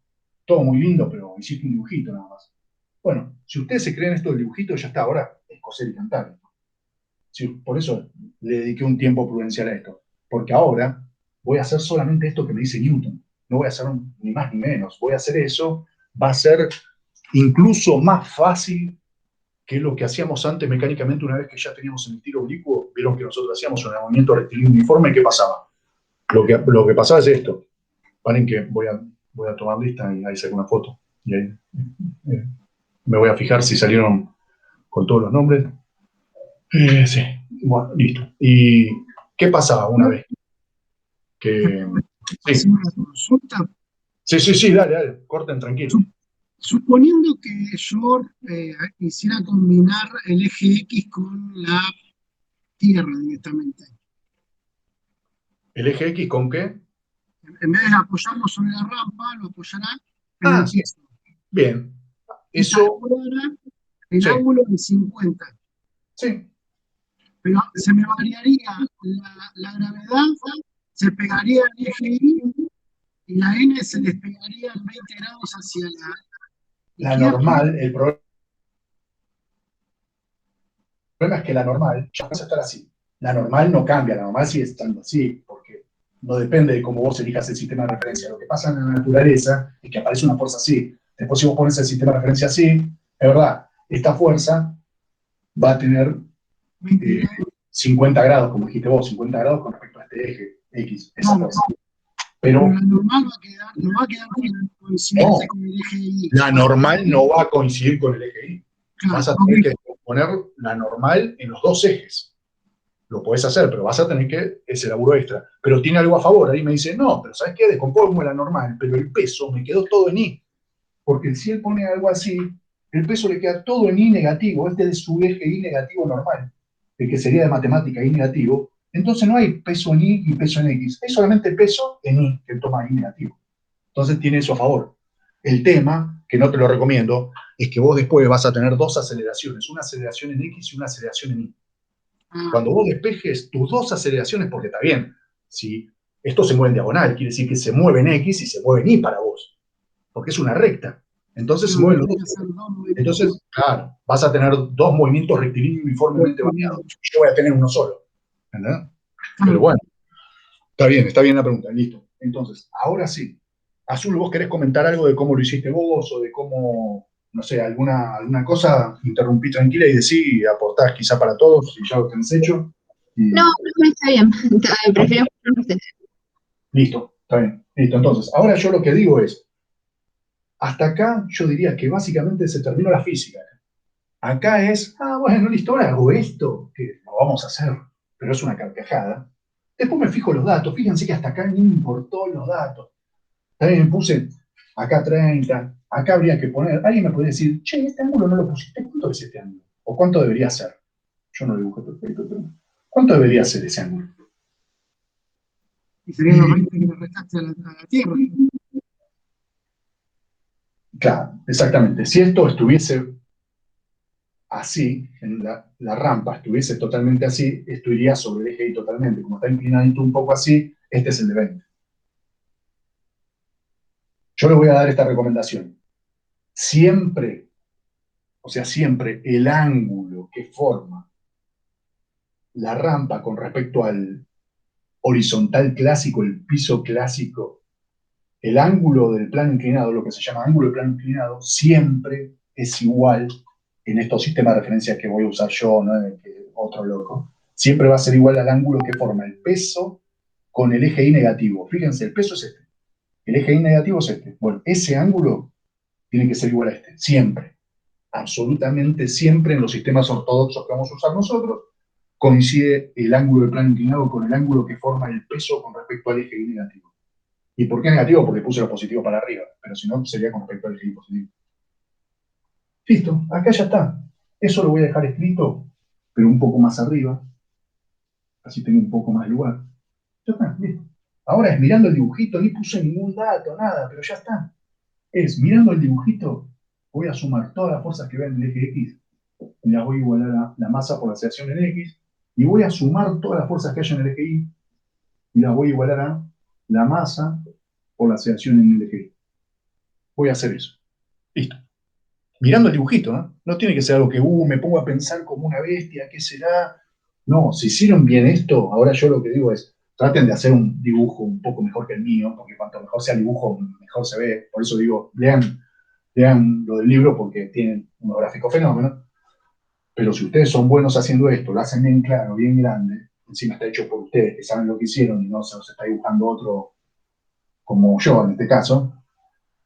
todo muy lindo, pero hiciste un dibujito nada más. Bueno, si ustedes se creen esto del dibujito, ya está, ahora es coser y cantar. Sí, por eso le dediqué un tiempo prudencial a esto. Porque ahora voy a hacer solamente esto que me dice Newton. No voy a hacer ni más ni menos. Voy a hacer eso. Va a ser incluso más fácil que lo que hacíamos antes mecánicamente una vez que ya teníamos el tiro oblicuo. Vieron que nosotros hacíamos un movimiento rectilíneo uniforme. ¿Qué pasaba? Lo que pasaba es esto. Paren que voy a tomar lista y ahí saco una foto. Y ahí me voy a fijar si salieron con todos los nombres. Sí. Bueno, listo. ¿Y qué pasaba una vez? Que... hacer una consulta. Sí, dale, corten tranquilo. Suponiendo que yo quisiera combinar el eje X con la Tierra directamente. ¿El eje X con qué? En vez de apoyarlo sobre la rampa, lo apoyará en el Sí, piso. bien. Y Eso, calculará el sí, ángulo de 50. sí. Pero se me variaría la gravedad, se pegaría al eje Y y la N se despegaría en 20 grados hacia la La izquierda. normal, el problema es que la normal ya vas a estar así. La normal no cambia, la normal sigue estando así, porque no depende de cómo vos elijas el sistema de referencia. Lo que pasa en la naturaleza es que aparece una fuerza así. Después, si vos pones el sistema de referencia así, es verdad, esta fuerza va a tener 50 grados, como dijiste vos, 50 grados con respecto a este eje X, esa fuerza. Pero Pero la normal no va a quedar coincidente con el eje Y. la normal no va a coincidir con el eje Y. Claro, Vas a tener que poner la normal en los dos ejes. Lo podés hacer, pero vas a tener que ese laburo extra. Pero tiene algo a favor. Ahí me dice, no, pero ¿sabes qué? Descompongo la normal, pero el peso me quedó todo en Y. Porque si él pone algo así, el peso le queda todo en Y negativo. Este es su eje Y negativo normal, el que sería de matemática Y negativo. Entonces no hay peso en Y y peso en X. Hay solamente peso en Y, que toma Y negativo. Entonces tiene eso a favor. El tema, que no te lo recomiendo, es que vos después vas a tener dos aceleraciones, una aceleración en X y una aceleración en Y. Cuando vos despejes tus dos aceleraciones, porque está bien, si esto se mueve en diagonal, quiere decir que se mueve en X y se mueve en Y para vos, porque es una recta. Entonces se mueven los dos. Entonces, claro, vas a tener dos movimientos rectilíneos uniformemente variados. Yo voy a tener uno solo. ¿Entendés? Pero bueno, está bien la pregunta, listo. Entonces, ahora sí. Azul, ¿vos querés comentar algo de cómo lo hiciste vos o de cómo, no sé, alguna cosa? Interrumpí tranquila y decí, aportás quizá para todos, si ya lo tenés hecho. Y... No, está bien. Prefiero escuchar usted. Listo, está bien. Listo, entonces, ahora yo lo que digo es, hasta acá yo diría que básicamente se terminó la física. Acá es, bueno, listo, ahora hago esto, que lo vamos a hacer, pero es una carcajada. Después me fijo los datos, fíjense que hasta acá no importó los datos. También me puse acá 30, acá habría que poner, alguien me podría decir, che, este ángulo no lo pusiste, ¿cuánto es este ángulo? ¿O cuánto debería ser? Yo no lo dibujé perfecto, pero ¿cuánto debería ser ese ángulo? Y serían los 20 que le restaste a la Tierra. Claro, exactamente. Si esto estuviese así, en la rampa estuviese totalmente así, esto iría sobre el eje Y totalmente. Como está inclinadito un poco así, este es el de 20. Yo le voy a dar esta recomendación. Siempre, o sea, siempre el ángulo que forma la rampa con respecto al horizontal clásico, el piso clásico, el ángulo del plano inclinado, lo que se llama ángulo de plano inclinado, siempre es igual en estos sistemas de referencia que voy a usar yo, no en el que otro loco. Siempre va a ser igual al ángulo que forma el peso con el eje Y negativo. Fíjense, el peso es este. El eje Y negativo es este. Bueno, ese ángulo tiene que ser igual a este. Siempre. Absolutamente siempre en los sistemas ortodoxos que vamos a usar nosotros, coincide el ángulo del plano inclinado con el ángulo que forma el peso con respecto al eje Y negativo. ¿Y por qué negativo? Porque puse lo positivo para arriba, pero si no, sería con respecto al eje Y positivo. Listo, acá ya está. Eso lo voy a dejar escrito, pero un poco más arriba, así tengo un poco más lugar. Ya está, listo. Ahora es mirando el dibujito, ni puse ningún dato, nada, pero ya está. Es mirando el dibujito, voy a sumar todas las fuerzas que vean en el eje X, y las voy a igualar a la masa por la aceleración en X, y voy a sumar todas las fuerzas que haya en el eje Y, y las voy a igualar a la masa por la aceleración en el eje Y. Voy a hacer eso. Listo. Mirando el dibujito, ¿no? No tiene que ser algo que, me pongo a pensar como una bestia, ¿qué será? No, si hicieron bien esto, ahora yo lo que digo es, traten de hacer un dibujo un poco mejor que el mío, porque cuanto mejor sea el dibujo, mejor se ve. Por eso digo, lean lo del libro porque tienen unos gráficos fenómenos. Pero si ustedes son buenos haciendo esto, lo hacen bien claro, bien grande, encima está hecho por ustedes que saben lo que hicieron y no se los está dibujando otro como yo en este caso,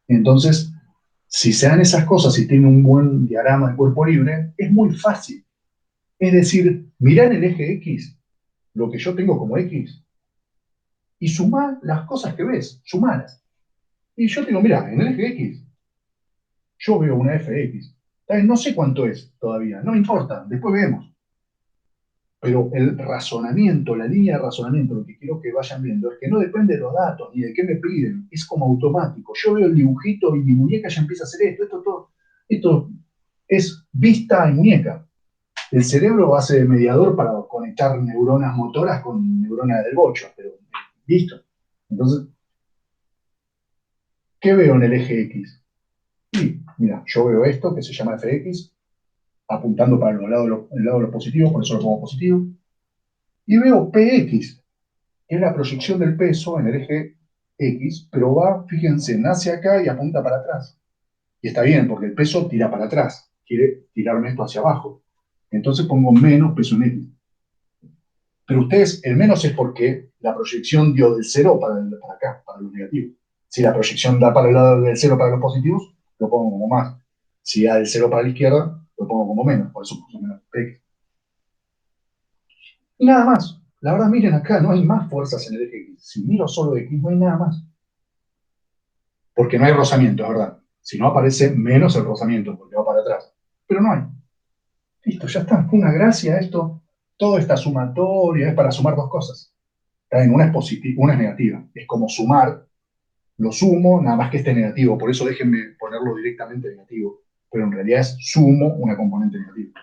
entonces, si se dan esas cosas y tienen un buen diagrama de cuerpo libre, es muy fácil. Es decir, mirá en el eje X lo que yo tengo como X y sumá las cosas que ves, sumalas. Y yo te digo, mirá, en el eje X yo veo una fx. No sé cuánto es todavía, no me importa, después vemos. Pero el razonamiento, la línea de razonamiento, lo que quiero que vayan viendo es que no depende de los datos ni de qué me piden, es como automático. Yo veo el dibujito y mi muñeca ya empieza a hacer esto es vista y muñeca. El cerebro hace de mediador para conectar neuronas motoras con neuronas del bocho, pero listo. Entonces, ¿qué veo en el eje X? Y mira, yo veo esto que se llama fx, apuntando para el lado de los positivos, por eso lo pongo positivo. Y veo px, que es la proyección del peso en el eje X, pero va, fíjense, nace acá y apunta para atrás. Y está bien, porque el peso tira para atrás, quiere tirarme esto hacia abajo. Entonces pongo menos peso en X. Pero ustedes, el menos es porque la proyección dio del 0 para acá, para los negativos. Si la proyección da para el lado del 0 para los positivos, lo pongo como más. Si da del 0 para la izquierda, lo pongo como menos, por eso puse menos X. Y nada más. La verdad, miren acá, no hay más fuerzas en el eje X. Si miro solo X, no hay nada más. Porque no hay rozamiento, es verdad. Si no aparece menos el rozamiento, porque va para atrás. Pero no hay. Listo, ya está. Una gracia esto. Toda esta sumatoria es para sumar dos cosas. Una es positiva, una es negativa. Es como sumar, lo sumo, nada más que esté negativo. Por eso déjenme ponerlo directamente negativo. Pero en realidad es sumo una componente negativa.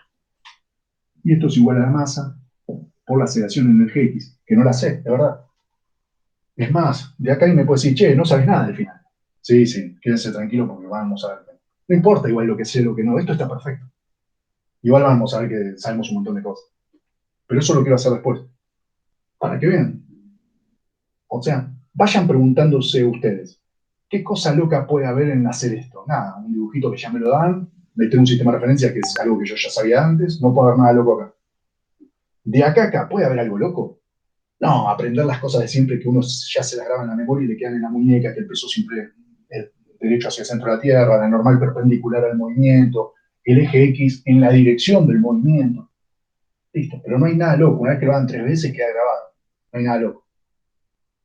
Y esto es igual a la masa por la aceleración en el Gx, que no la sé, de verdad. Es más, de acá y me puede decir, che, no sabes nada del final. Sí, sí, quédense tranquilos porque vamos a ver. No importa igual lo que sé, lo que no, esto está perfecto. Igual vamos a ver que sabemos un montón de cosas. Pero eso lo quiero hacer después, para que vean. O sea, vayan preguntándose ustedes, ¿qué cosa loca puede haber en hacer esto? Nada, un dibujito que ya me lo dan, meter un sistema de referencia que es algo que yo ya sabía antes, no puede haber nada loco acá. De acá a acá, ¿puede haber algo loco? No, aprender las cosas de siempre que uno ya se las graba en la memoria y le quedan en la muñeca, que el peso siempre es derecho hacia el centro de la Tierra, la normal perpendicular al movimiento, el eje X en la dirección del movimiento. Listo, pero no hay nada loco. Una vez que lo hagan 3 veces queda grabado. No hay nada loco.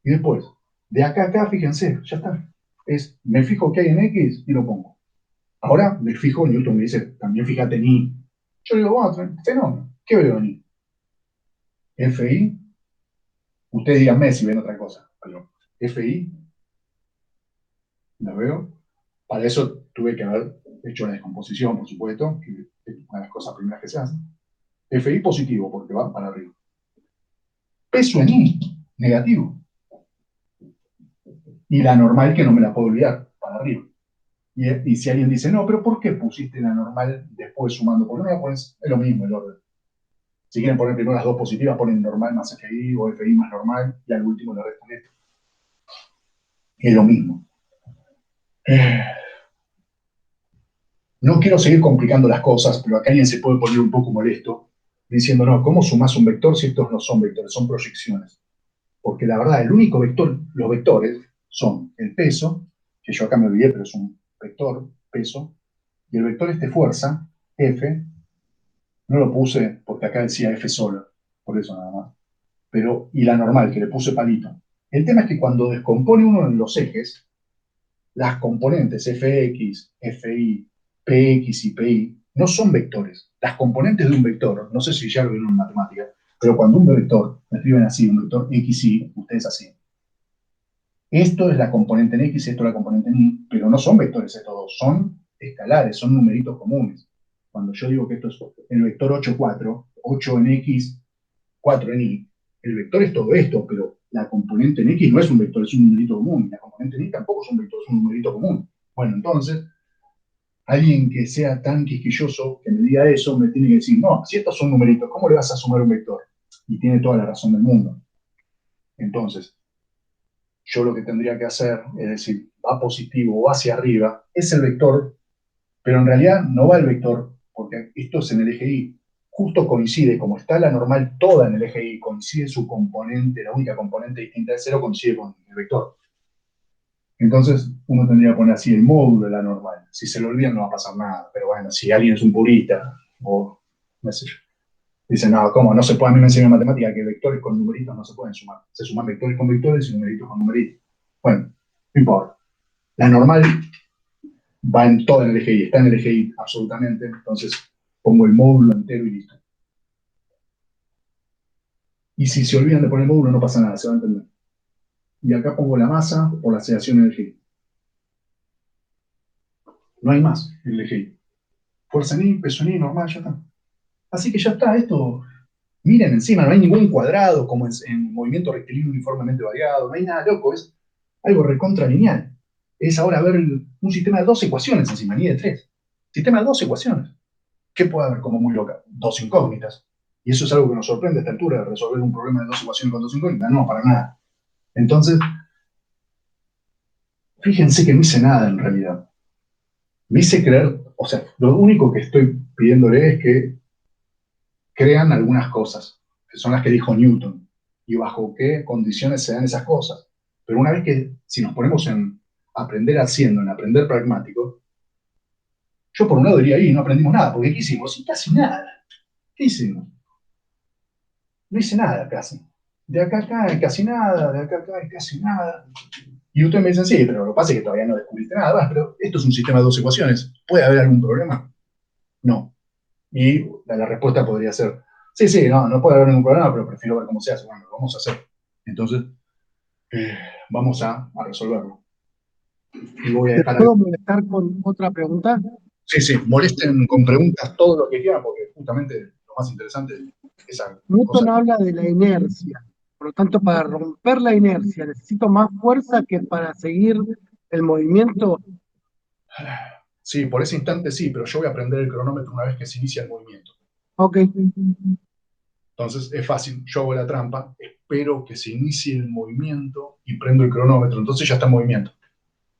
Y después, de acá a acá, fíjense, ya está. Me fijo qué hay en X y lo pongo. Ahora me fijo, Newton me dice, también fíjate en Y. Yo digo, bueno, fenómeno. ¿Qué veo en Y? FI. Ustedes díganme si ven otra cosa, pero FI, la veo. Para eso tuve que haber hecho la descomposición, por supuesto, que es una de las cosas primeras que se hacen. FI positivo, porque va para arriba. Peso en I, negativo. Y la normal, que no me la puedo olvidar, para arriba. Y si alguien dice, no, pero ¿por qué pusiste la normal después sumando? ¿Por qué no la pones? Es lo mismo el orden. Si quieren poner primero las dos positivas, ponen normal más FI o FI más normal, y al último le restan esto. Es lo mismo. No quiero seguir complicando las cosas, pero acá alguien se puede poner un poco molesto diciendo, no, ¿cómo sumás un vector si estos no son vectores, son proyecciones? Porque la verdad, el único vector, los vectores son el peso, que yo acá me olvidé, pero es un vector, peso, y el vector fuerza, F, no lo puse porque acá decía F solo, por eso nada más, pero, y la normal, que le puse palito. El tema es que cuando descompone uno en los ejes, las componentes fx, fi, px y pi no son vectores. Las componentes de un vector, no sé si ya lo vieron en matemática, pero cuando un vector, me escriben así, un vector xy, ustedes así. Esto es la componente en x, esto es la componente en y, pero no son vectores estos dos, son escalares, son numeritos comunes. Cuando yo digo que esto es el vector 8, 4, 8 en x, 4 en y, el vector es todo esto, pero la componente en x no es un vector, es un numerito común. La componente en y tampoco es un vector, es un numerito común. Bueno, entonces, alguien que sea tan quisquilloso que me diga eso, me tiene que decir, no, si estos son numeritos, ¿cómo le vas a sumar un vector? Y tiene toda la razón del mundo. Entonces, yo lo que tendría que hacer es decir, va positivo o hacia arriba, es el vector, pero en realidad no va el vector, porque esto es en el eje Y. Justo coincide, como está la normal toda en el eje Y, coincide su componente, la única componente distinta de cero coincide con el vector. Entonces, uno tendría que poner así el módulo de la normal. Si se lo olvidan no va a pasar nada, pero bueno, si alguien es un purista, o no sé yo. Dicen, no, ¿cómo? No se puede, a mí me enseñan en matemática que vectores con numeritos no se pueden sumar. Se suman vectores con vectores y numeritos con numeritos. Bueno, no importa. La normal va en todo el eje Y, está en el eje Y, absolutamente. Entonces, pongo el módulo entero y listo. Y si se olvidan de poner el módulo, no pasa nada, se va a entender. Y acá pongo la masa por la aceleración en el eje Y. No hay más en el eje Y. Fuerza en Y, peso en Y, normal, ya está. Así que ya está, esto. Miren encima, no hay ningún cuadrado como en movimiento rectilíneo uniformemente variado, no hay nada loco, es algo recontra lineal. Es ahora ver un sistema de 2 ecuaciones encima, ni de 3. Sistema de 2 ecuaciones. ¿Qué puede haber como muy loca? 2 incógnitas. Y eso es algo que nos sorprende a esta altura, de resolver un problema de 2 ecuaciones con 2 incógnitas. No, para nada. Entonces, fíjense que no hice nada en realidad. Me hice creer, o sea, lo único que estoy pidiéndole es que crean algunas cosas, que son las que dijo Newton, y bajo qué condiciones se dan esas cosas. Pero una vez que, si nos ponemos en aprender haciendo, en aprender pragmático, yo por un lado diría, ahí no aprendimos nada, porque ¿qué hicimos? Sí, casi nada. ¿Qué hicimos? No hice nada casi. De acá a acá casi nada, de acá a acá casi nada. Y ustedes me dicen, sí, pero lo que pasa es que todavía no descubriste nada más, pero esto es un sistema de 2 ecuaciones. ¿Puede haber algún problema? No. Y la respuesta podría ser, sí, sí, no, no puede haber ningún problema, pero prefiero ver cómo se hace. Bueno, lo vamos a hacer. Entonces, eh, vamos a resolverlo. Y voy a ¿Te dejar puedo molestar con otra pregunta? Sí, sí, molesten con preguntas todo lo que quieran, porque justamente lo más interesante es esa cosa. Newton habla de la inercia. Por lo tanto, para romper la inercia, necesito más fuerza que para seguir el movimiento. Sí, por ese instante sí, pero yo voy a prender el cronómetro una vez que se inicia el movimiento. Ok. Entonces es fácil, yo hago la trampa, espero que se inicie el movimiento y prendo el cronómetro, entonces ya está en movimiento.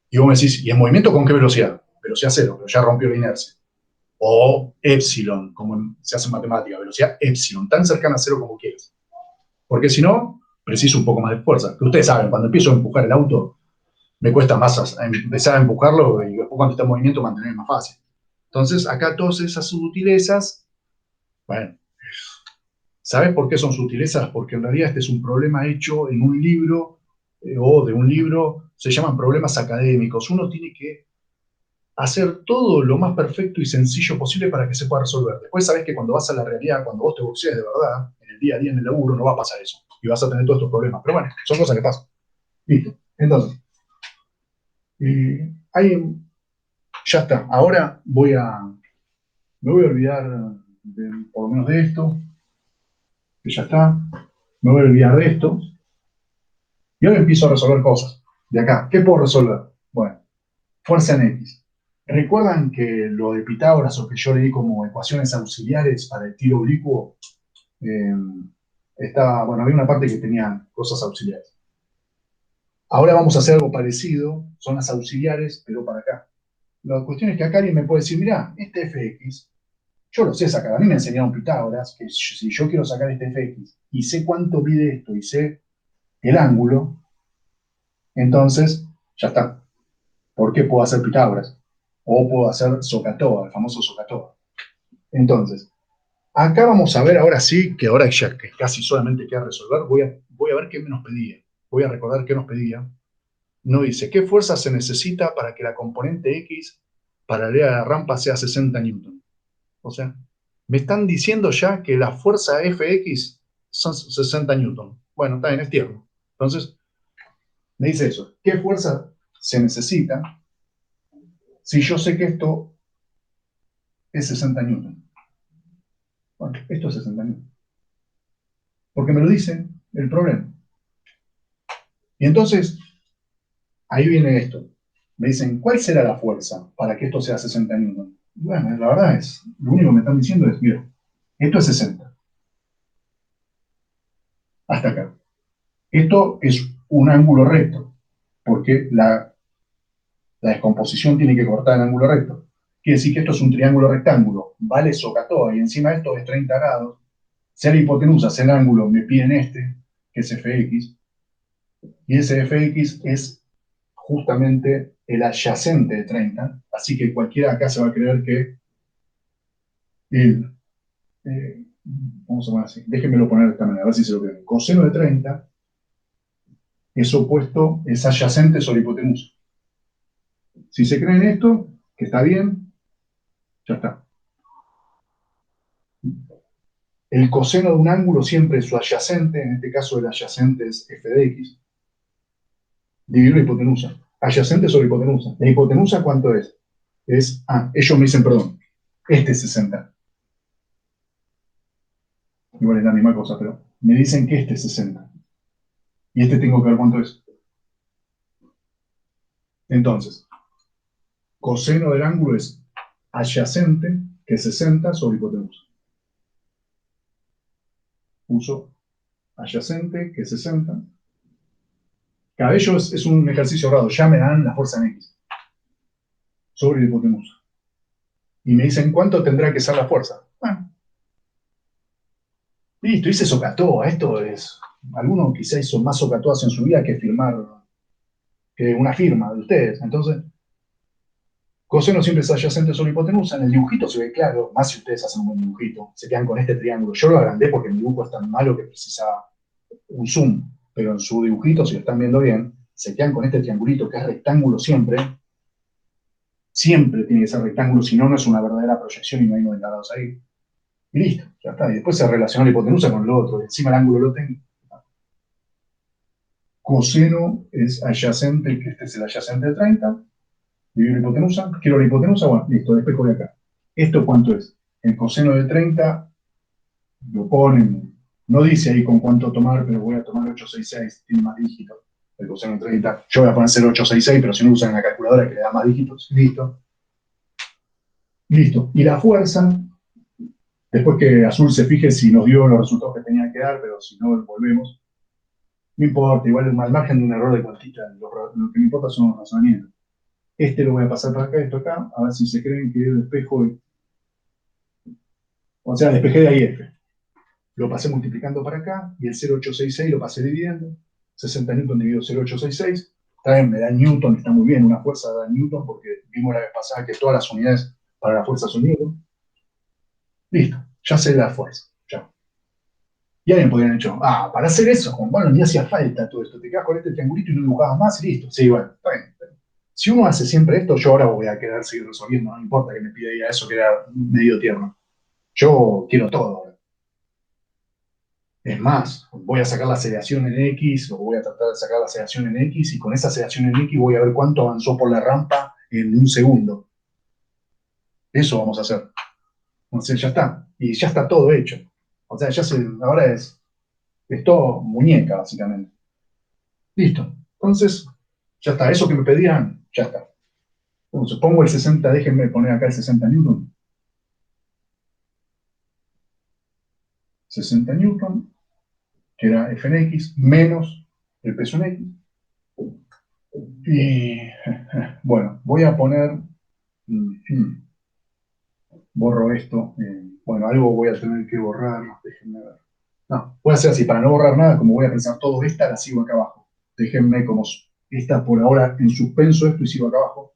Y vos me decís, ¿y en movimiento con qué velocidad? Velocidad cero, pero ya rompió la inercia. O epsilon, como se hace en matemática, velocidad epsilon, tan cercana a cero como quieras. Porque si no, preciso un poco más de fuerza. Que ustedes saben, cuando empiezo a empujar el auto, me cuesta más empezar a empujarlo y después cuando está en movimiento mantener más fácil. Entonces, acá todas esas sutilezas, bueno, ¿sabes por qué son sutilezas? Porque en realidad este es un problema hecho en un libro o de un libro, se llaman problemas académicos. Uno tiene que hacer todo lo más perfecto y sencillo posible para que se pueda resolver. Después sabes que cuando vas a la realidad, cuando vos te boxeas de verdad, en el día a día, en el laburo, no va a pasar eso. Y vas a tener todos estos problemas. Pero bueno, son cosas que pasan. Listo. Entonces, hay, ya está. Ahora me voy a olvidar por lo menos de esto, que ya está. Me voy a olvidar de esto. Y ahora empiezo a resolver cosas. De acá, ¿qué puedo resolver? Bueno, fuerza en X. ¿Recuerdan que lo de Pitágoras o que yo leí como ecuaciones auxiliares para el tiro oblicuo? Eh, bueno, había una parte que tenía cosas auxiliares. Ahora vamos a hacer algo parecido, son las auxiliares, pero para acá. La cuestión es que acá alguien me puede decir, mira, este fx, yo lo sé sacar, a mí me enseñaron Pitágoras, que si yo quiero sacar este fx y sé cuánto mide esto y sé el ángulo, entonces ya está. ¿Por qué puedo hacer Pitágoras? O puedo hacer SOHCAHTOA, el famoso SOHCAHTOA. Entonces, acá vamos a ver ahora sí, que ahora ya que casi solamente queda resolver, voy a ver qué nos pedía. Voy a recordar qué nos pedía. No dice, ¿qué fuerza se necesita para que la componente X paralela a la rampa sea 60 newton? O sea, me están diciendo ya que la fuerza Fx son 60 newton. Bueno, está bien, es tierno. Entonces, me dice eso. ¿Qué fuerza se necesita si yo sé que esto es 60 newton? Bueno, esto es 60 newton. Porque me lo dice el problema. Y entonces, ahí viene esto. Me dicen, ¿cuál será la fuerza para que esto sea 60 newton? Bueno, la verdad es, lo único que me están diciendo es, mira, esto es 60. Hasta acá. Esto es un ángulo recto, porque la descomposición tiene que cortar el ángulo recto. Quiere decir que esto es un triángulo rectángulo, vale SOHCAHTOA, y encima de esto es 30 grados. Sea la hipotenusa, sea el ángulo, me piden este, que es fx, y ese fx es justamente el adyacente de 30, así que cualquiera acá se va a creer que el vamos a poner así, déjenmelo poner de esta manera, a ver si se lo creen. Coseno de 30 es opuesto, es adyacente sobre hipotenusa. Si se creen esto, que está bien, ya está. El coseno de un ángulo siempre es su adyacente, en este caso el adyacente es f de x, dividido la hipotenusa. Adyacente sobre hipotenusa. ¿La hipotenusa cuánto es? Ellos me dicen, perdón, este es 60. Igual es la misma cosa, pero me dicen que este es 60. Y este tengo que ver cuánto es. Entonces, coseno del ángulo es adyacente, que es 60, sobre hipotenusa. Uso adyacente, que es 60. Cada ello es un ejercicio raro. Ya me dan la fuerza en X sobre la hipotenusa. Y me dicen, ¿cuánto tendrá que ser la fuerza? Bueno, listo, hice Socatoa. Esto es... Alguno quizá hizo más Socatoas en su vida que firmar, que una firma de ustedes. Entonces, coseno siempre es adyacente sobre hipotenusa. En el dibujito se ve claro, más si ustedes hacen un buen dibujito. Se quedan con este triángulo. Yo lo agrandé porque el dibujo es tan malo que precisaba un zoom. Pero en su dibujito, si lo están viendo bien, se quedan con este triangulito que es rectángulo siempre. Siempre tiene que ser rectángulo, si no, no es una verdadera proyección y no hay 90 grados ahí. Y listo, ya está. Y después se relaciona la hipotenusa con lo otro. Y encima el ángulo lo tengo. Coseno es adyacente, que este es el adyacente de 30. Divido la hipotenusa. Quiero la hipotenusa, bueno, listo, despejo de acá. ¿Esto cuánto es? El coseno de 30 lo ponen, no dice ahí con cuánto tomar, pero voy a tomar 866, tiene más dígitos. El coseno de 30, yo voy a poner 0,866, pero si no usan la calculadora que le da más dígitos, listo. Listo. Y la fuerza, después que Azul se fije si nos dio los resultados que tenía que dar, pero si no, volvemos. No importa, igual al margen de un error de cuantita, lo que me importa son los razonamientos. Este lo voy a pasar para acá, esto acá, a ver si se creen que despejo, o sea, despejé de ahí F. Lo pasé multiplicando para acá, y el 0,866 lo pasé dividiendo. 60 newton dividido 0,866. También me da newton, está muy bien, una fuerza da newton, porque vimos la vez pasada que todas las unidades para la fuerza son newton. Listo, ya sé la fuerza. Ya. Y alguien podría haber dicho, para hacer eso, Juan Pablo, ni hacía falta todo esto, te quedas con este triangulito y no dibujabas más y listo. Sí, bueno, está bien. Si uno hace siempre esto, yo ahora voy a querer seguir resolviendo, no importa que me pida ir a eso que era medio tierno. Yo quiero todo ahora. Es más, voy a sacar la aceleración en X, o voy a tratar de sacar la aceleración en X, y con esa aceleración en X voy a ver cuánto avanzó por la rampa en un segundo. Eso vamos a hacer. Entonces ya está. Y ya está todo hecho. O sea, ahora es todo muñeca, básicamente. Listo. Entonces, ya está. Eso que me pedían, ya está. Entonces, pongo el 60, déjenme poner acá el 60 newton. 60 newton, que era F en X, menos el peso en X. Y, bueno, voy a poner... borro esto. Bueno, algo voy a tener que borrar. Déjenme ver. No, voy a hacer así, para no borrar nada, como voy a pensar todo esta, la sigo acá abajo. Déjenme como está por ahora en suspenso esto y sigo acá abajo.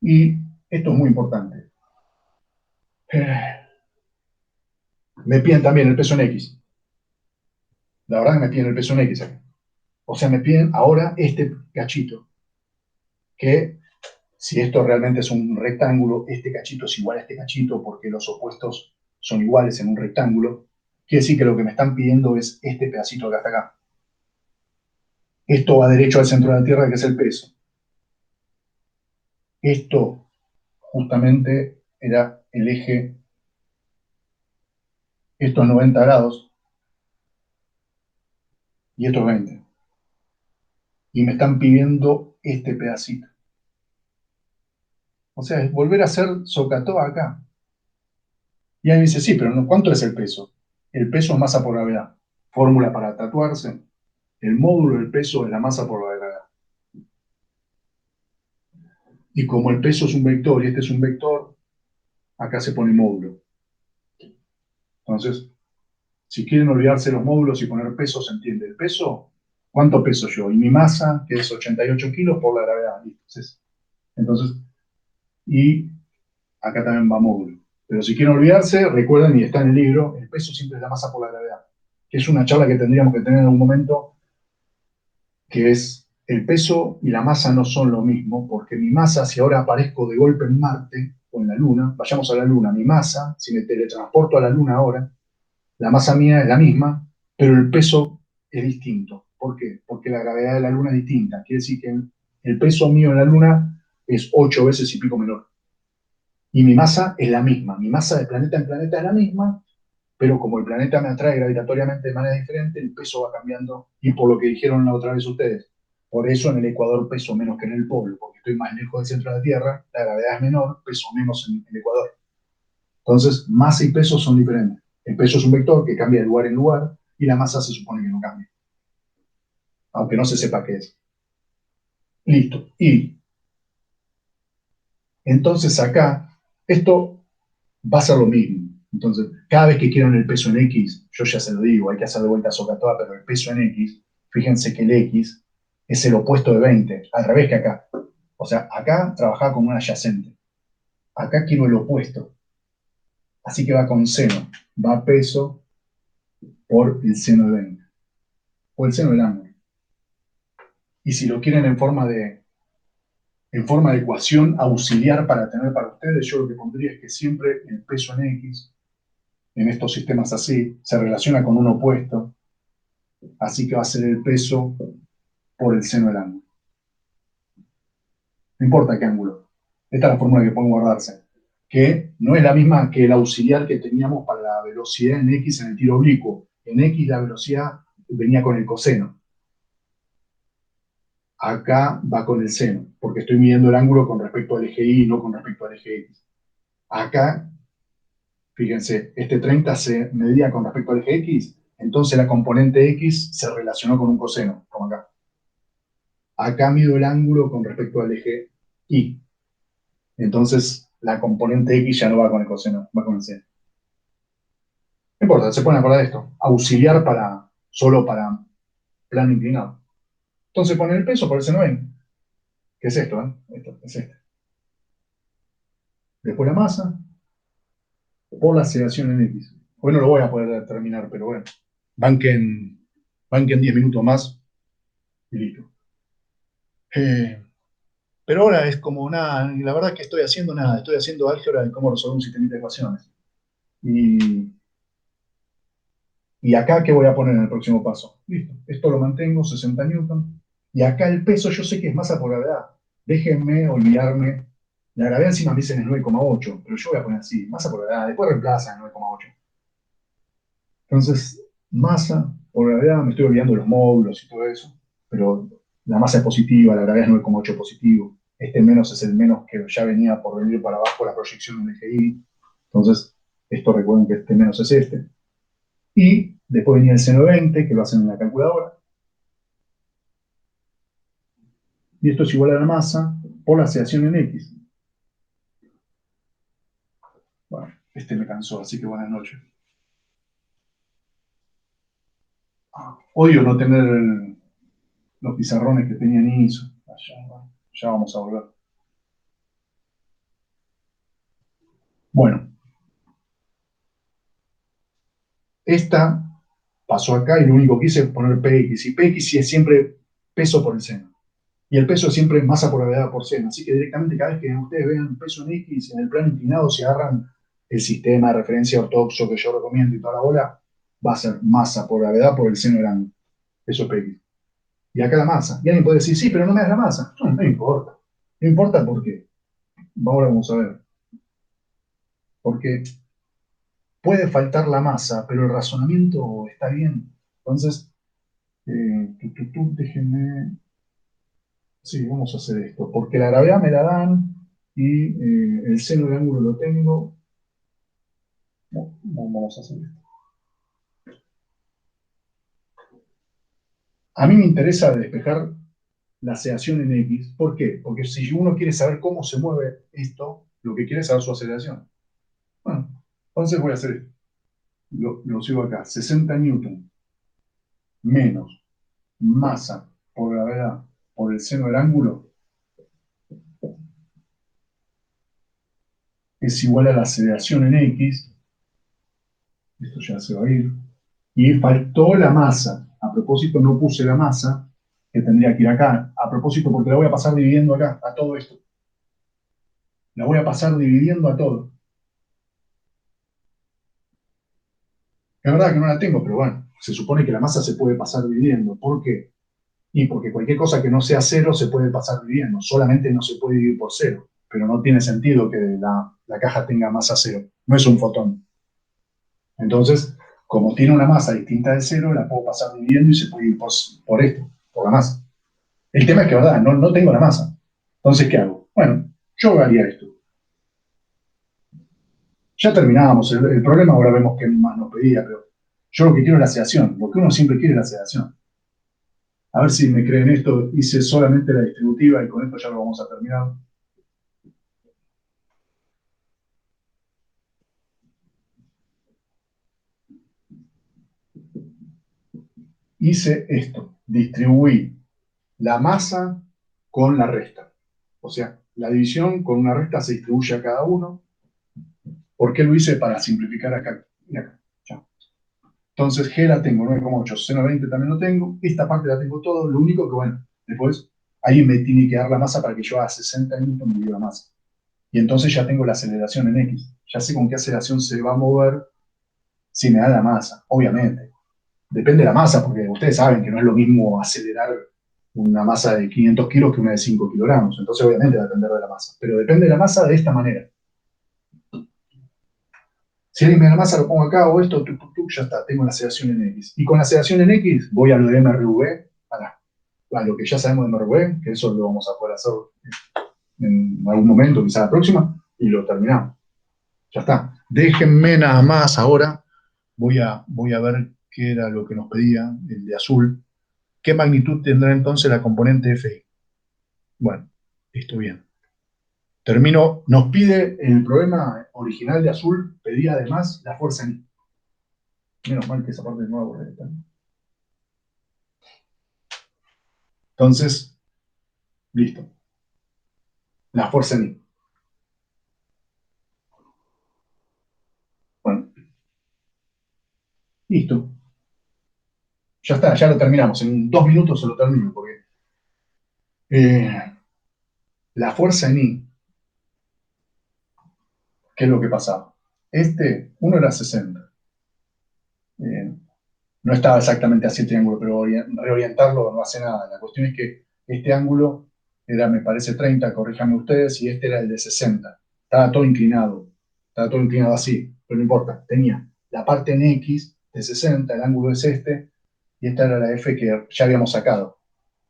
Y esto es muy importante. Me piden también el peso en X. La verdad que me piden el peso en X aquí. O sea, me piden ahora este cachito. Que si esto realmente es un rectángulo, este cachito es igual a este cachito porque los opuestos son iguales en un rectángulo. Quiere decir que lo que me están pidiendo es este pedacito que está acá. Esto va derecho al centro de la Tierra, que es el peso. Esto justamente era el eje, esto es 90 grados y esto es 20. Y me están pidiendo este pedacito. O sea, es volver a hacer Socatoa acá. Y ahí me dice, sí, pero no, ¿cuánto es el peso? El peso es masa por gravedad. Fórmula para tatuarse. El módulo del peso es la masa por la gravedad. Y como el peso es un vector y este es un vector, acá se pone módulo. Entonces, si quieren olvidarse los módulos y poner peso, se entiende. El peso, ¿cuánto peso yo? Y mi masa, que es 88 kilos por la gravedad. Entonces, y acá también va módulo. Pero si quieren olvidarse, recuerden, y está en el libro, el peso siempre es la masa por la gravedad, que es una charla que tendríamos que tener en algún momento, que es el peso y la masa no son lo mismo, porque mi masa, si ahora aparezco de golpe en Marte o en la Luna, vayamos a la Luna, mi masa, si me teletransporto a la Luna ahora, la masa mía es la misma, pero el peso es distinto. ¿Por qué? Porque la gravedad de la Luna es distinta. Quiere decir que el peso mío en la Luna es 8 veces y pico menor. Y mi masa es la misma. Mi masa de planeta en planeta es la misma, pero como el planeta me atrae gravitatoriamente de manera diferente, el peso va cambiando. Y por lo que dijeron la otra vez ustedes, por eso en el Ecuador peso menos que en el polo, porque estoy más lejos del centro de la Tierra, la gravedad es menor, peso menos en el Ecuador. Entonces, masa y peso son diferentes. El peso es un vector que cambia de lugar en lugar y la masa se supone que no cambia, aunque no se sepa qué es. Listo. Y entonces acá, esto va a ser lo mismo. Entonces, cada vez que quieran el peso en X, yo ya se lo digo, hay que hacer de vuelta Socatoa, pero el peso en X, fíjense que el X es el opuesto de 20, al revés que acá. O sea, acá trabajaba como un adyacente. Acá quiero el opuesto. Así que va con seno. Va peso por el seno de 20. O el seno del ángulo. Y si lo quieren en forma de ecuación auxiliar para tener para ustedes, yo lo que pondría es que siempre el peso en X, en estos sistemas así, se relaciona con un opuesto, así que va a ser el peso por el seno del ángulo. No importa qué ángulo. Esta es la fórmula que pueden guardarse, que no es la misma que el auxiliar que teníamos para la velocidad en X en el tiro oblicuo. En X la velocidad venía con el coseno. Acá va con el seno, porque estoy midiendo el ángulo con respecto al eje Y y no con respecto al eje X. Acá, fíjense, este 30 se medía con respecto al eje X, entonces la componente X se relacionó con un coseno, como acá. Acá mido el ángulo con respecto al eje Y. Entonces la componente X ya no va con el coseno, va con el seno. No importa, se pueden acordar de esto. Auxiliar solo para plano inclinado. Entonces ponen el peso por el seno 20. ¿Qué es esto? Esto es este. Después la masa por la aceleración en X. Hoy no lo voy a poder terminar, pero bueno. Banquen 10 minutos más y listo. Pero ahora es como nada, la verdad es que estoy haciendo nada, estoy haciendo álgebra de cómo resolver un sistema de ecuaciones. Y acá, ¿qué voy a poner en el próximo paso? Listo, esto lo mantengo, 60 newton. Y acá el peso yo sé que es masa por gravedad. Déjenme olvidarme. La gravedad encima me dicen es 9,8, pero yo voy a poner así, masa por gravedad, después reemplaza en 9,8. Entonces, masa por gravedad, me estoy olvidando de los módulos y todo eso, pero la masa es positiva, la gravedad es 9,8 positivo. Este menos es el menos que ya venía por venir para abajo la proyección del eje Y. Entonces, esto recuerden que este menos es este. Y después venía el seno de 20, que lo hacen en la calculadora. Y esto es igual a la masa por la aceleración en X. Bueno, este me cansó, así que buenas noches. Odio no tener los pizarrones que tenía en ISO. Ya vamos a volver. Bueno, esta pasó acá y lo único que hice es poner PX. Y PX sí es siempre peso por el seno. Y el peso es siempre masa por gravedad por seno. Así que directamente cada vez que ustedes vean peso en X en el plano inclinado, si agarran el sistema de referencia ortodoxo que yo recomiendo y toda la bola, va a ser masa por gravedad por el seno del ángulo. Eso es PX. Y acá la masa. Y alguien puede decir, sí, pero no me das la masa. No, no importa. No importa por qué. Ahora vamos a ver. Porque puede faltar la masa, pero el razonamiento está bien. Entonces, déjenme. Sí, vamos a hacer esto. Porque la gravedad me la dan y el seno del ángulo lo tengo. No, vamos a hacer esto. A mí me interesa despejar la aceleración en X. ¿Por qué? Porque si uno quiere saber cómo se mueve esto, lo que quiere es saber su aceleración. Bueno, entonces voy a hacer esto. Lo sigo acá. 60 newton menos masa por gravedad por el seno del ángulo es igual a la aceleración en X. Esto ya se va a ir. Y faltó la masa. A propósito, no puse la masa, que tendría que ir acá. A propósito, porque la voy a pasar dividiendo acá, a todo esto. La voy a pasar dividiendo a todo. Es verdad que no la tengo, pero bueno, se supone que la masa se puede pasar dividiendo. ¿Por qué? Y porque cualquier cosa que no sea cero se puede pasar dividiendo. Solamente no se puede dividir por cero. Pero no tiene sentido que la caja tenga masa cero. No es un fotón. Entonces, como tiene una masa distinta de cero, la puedo pasar dividiendo y se puede ir por esto, por la masa. El tema es que, ¿verdad? No tengo la masa. Entonces, ¿qué hago? Bueno, yo haría esto. Ya terminábamos el problema, ahora vemos qué más nos pedía, pero yo lo que quiero es la sedación. Lo que uno siempre quiere es la sedación. A ver si me creen esto, hice solamente la distributiva y con esto ya lo vamos a terminar. Hice esto, distribuí la masa con la resta. O sea, la división con una resta se distribuye a cada uno. ¿Por qué lo hice? Para simplificar acá y acá. Ya. Entonces, G la tengo, 9,8, seno 20 también lo tengo, esta parte la tengo todo, lo único que, bueno, después alguien me tiene que dar la masa para que yo a 60 newton me dio la masa. Y entonces ya tengo la aceleración en X. Ya sé con qué aceleración se va a mover si me da la masa, obviamente. Depende de la masa, porque ustedes saben que no es lo mismo acelerar una masa de 500 kilos que una de 5 kilogramos. Entonces, obviamente, va a depender de la masa. Pero depende de la masa de esta manera. Si alguien me da la masa, lo pongo acá, o esto, ya está, tengo la aceleración en X. Y con la aceleración en X, voy a lo de MRV, a lo que ya sabemos de MRV, que eso lo vamos a poder hacer en algún momento, quizá la próxima, y lo terminamos. Ya está. Déjenme nada más ahora, voy a ver qué era lo que nos pedía, el de azul. ¿Qué magnitud tendrá entonces la componente FI? Bueno, listo, bien. Termino, nos pide, en el problema original de azul, pedía además la fuerza en I. Menos mal que esa parte no la borré. Entonces, listo. La fuerza en I. Bueno, listo. Ya está, ya lo terminamos. En 2 minutos se lo termino, porque la fuerza en I, ¿qué es lo que pasaba? Uno era 60. No estaba exactamente así el triángulo, pero reorientarlo no hace nada. La cuestión es que este ángulo era, me parece, 30, corríjanme ustedes, y este era el de 60. Estaba todo inclinado así, pero no importa. Tenía la parte en X de 60, el ángulo es este, y esta era la F que ya habíamos sacado.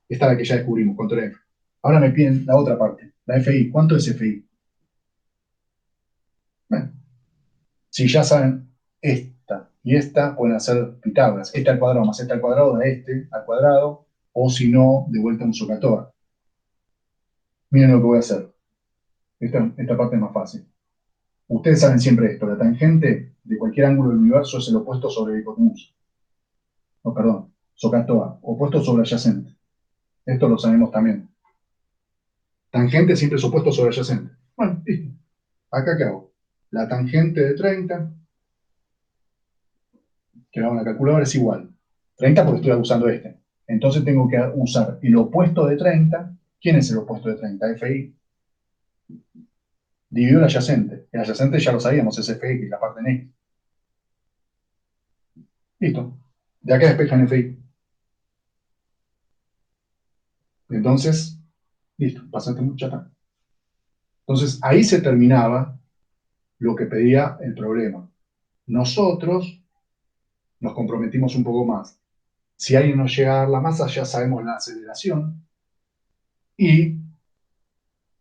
Esta es la que ya descubrimos, cuánto era F. Ahora me piden la otra parte, la FI. ¿Cuánto es FI? Bueno, si ya saben esta y esta, pueden hacer Pitágoras. Este al cuadrado más este al cuadrado da este al cuadrado, o si no, de vuelta un socatoa. Miren lo que voy a hacer. Esta parte es más fácil. Ustedes saben siempre esto, la tangente de cualquier ángulo del universo es el opuesto sobre el hipotenusa. No, perdón, socatoa, opuesto sobre adyacente. Esto lo sabemos también. Tangente siempre es opuesto sobre adyacente. Bueno, listo. ¿Acá qué hago? La tangente de 30, que hago en la calculadora, es igual. 30 porque estoy usando este. Entonces tengo que usar el opuesto de 30. ¿Quién es el opuesto de 30? FI. Dividido el adyacente. El adyacente ya lo sabíamos, es FI, que es la parte en X. Listo. De acá despejan FI. Entonces, listo, pasaste mucha tarde. Entonces, ahí se terminaba lo que pedía el problema. Nosotros nos comprometimos un poco más. Si alguien nos llega a dar la masa, ya sabemos la aceleración. Y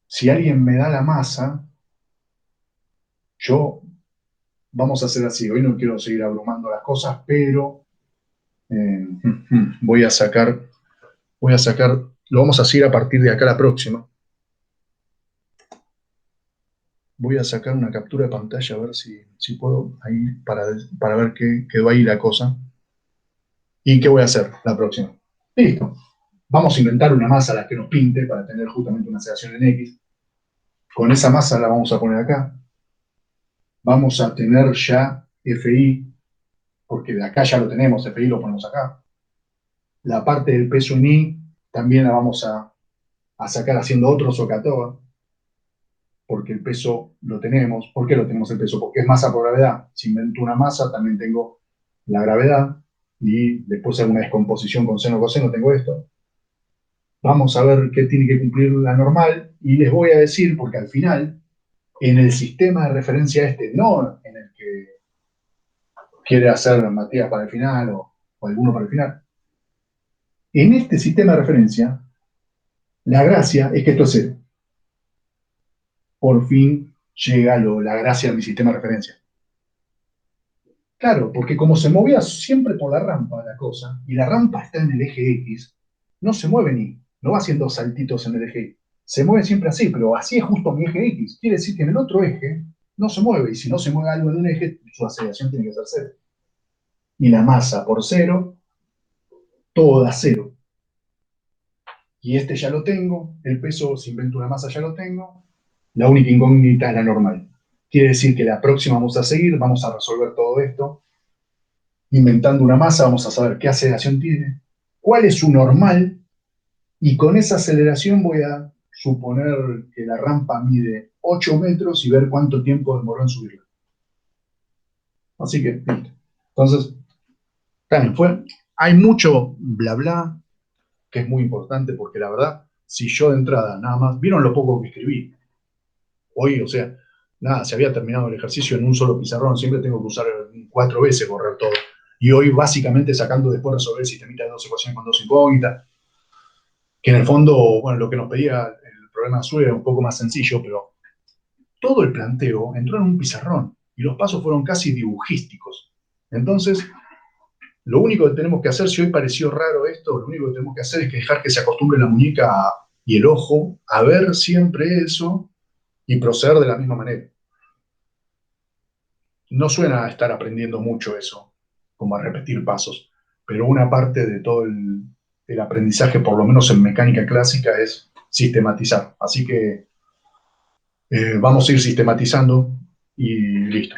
si alguien me da la masa, vamos a hacer así. Hoy no quiero seguir abrumando las cosas, pero voy a sacar, lo vamos a hacer a partir de acá la próxima. Voy a sacar una captura de pantalla a ver si puedo, ahí para ver qué quedó ahí la cosa. ¿Y qué voy a hacer la próxima? Listo. Vamos a inventar una masa a la que nos pinte para tener justamente una aceleración en X. Con esa masa la vamos a poner acá. vamos a tener ya FI, porque de acá ya lo tenemos, FI lo ponemos acá. La parte del peso en I también la vamos a sacar haciendo otro SOHCAHTOA, porque el peso lo tenemos. ¿Por qué lo tenemos el peso? Porque es masa por gravedad. Si invento una masa, también tengo la gravedad, y después hago una descomposición con seno coseno, tengo esto. Vamos a ver qué tiene que cumplir la normal, y les voy a decir, porque al final, en el sistema de referencia este, no en el que quiere hacer Matías para el final o alguno para el final, en este sistema de referencia, la gracia es que esto es cero. Por fin llega la gracia de mi sistema de referencia. Claro, porque como se movía siempre por la rampa la cosa, y la rampa está en el eje X, no se mueve ni, no va haciendo saltitos en el eje Y. Se mueve siempre así, pero así es justo mi eje X. Quiere decir que en el otro eje no se mueve, y si no se mueve algo en un eje, su aceleración tiene que ser cero. Y la masa por cero, todo da cero. Y este ya lo tengo, el peso, si invento una masa, ya lo tengo. La única incógnita es la normal. Quiere decir que la próxima vamos a seguir, vamos a resolver todo esto. Inventando una masa, vamos a saber qué aceleración tiene, cuál es su normal, y con esa aceleración voy a suponer que la rampa mide 8 metros y ver cuánto tiempo demoró en subirla. Así que, listo. Entonces, también hay mucho bla bla que es muy importante, porque la verdad, si yo de entrada nada más, vieron lo poco que escribí hoy, o sea, nada, se había terminado el ejercicio en un solo pizarrón, siempre tengo que usar 4 veces correr todo. Y hoy básicamente sacando después resolver el sistemita de 2 ecuaciones con 2 incógnitas, que en el fondo, bueno, lo que nos pedía el problema azul era un poco más sencillo, pero todo el planteo entró en un pizarrón y los pasos fueron casi dibujísticos. Entonces, lo único que tenemos que hacer, si hoy pareció raro esto, lo único que tenemos que hacer es que dejar que se acostumbre la muñeca y el ojo a ver siempre eso y proceder de la misma manera. No suena a estar aprendiendo mucho eso, como a repetir pasos, pero una parte de todo el aprendizaje, por lo menos en mecánica clásica, es sistematizar. Así que vamos a ir sistematizando y listo.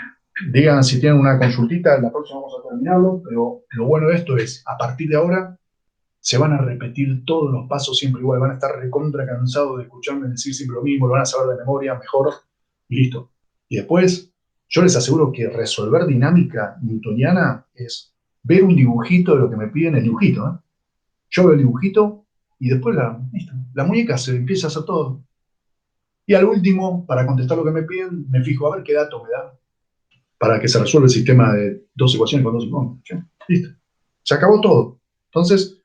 Digan si tienen una consultita, la próxima vamos a terminarlo, pero lo bueno de esto es, a partir de ahora, se van a repetir todos los pasos siempre igual, van a estar recontra cansados de escucharme decir siempre lo mismo, lo van a saber de memoria mejor, y listo. Y después, yo les aseguro que resolver dinámica newtoniana es ver un dibujito de lo que me piden el dibujito, ¿eh? Yo veo el dibujito y después la muñeca se empieza a hacer todo. Y al último, para contestar lo que me piden, me fijo a ver qué dato me da para que se resuelva el sistema de 2 ecuaciones con 2 incógnitas. Listo. Se acabó todo. Entonces,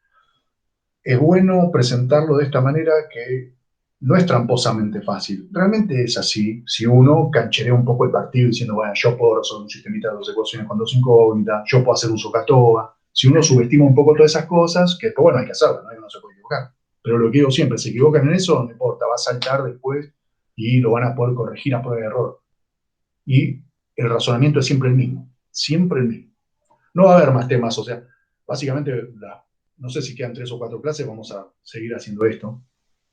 es bueno presentarlo de esta manera, que no es tramposamente fácil. Realmente es así. Si uno cancherea un poco el partido diciendo, bueno, yo puedo resolver un sistemita de 2 ecuaciones con 2 incógnitas, yo puedo hacer un SOHCAHTOA. Si uno subestima un poco todas esas cosas, que bueno, hay que hacerlo, ¿no? No se puede equivocar. Pero lo que digo siempre, se equivocan en eso, no importa, va a saltar después y lo van a poder corregir a prueba de error. Y el razonamiento es siempre el mismo, siempre el mismo. No va a haber más temas, o sea, básicamente, no sé si quedan 3 o 4 clases, vamos a seguir haciendo esto.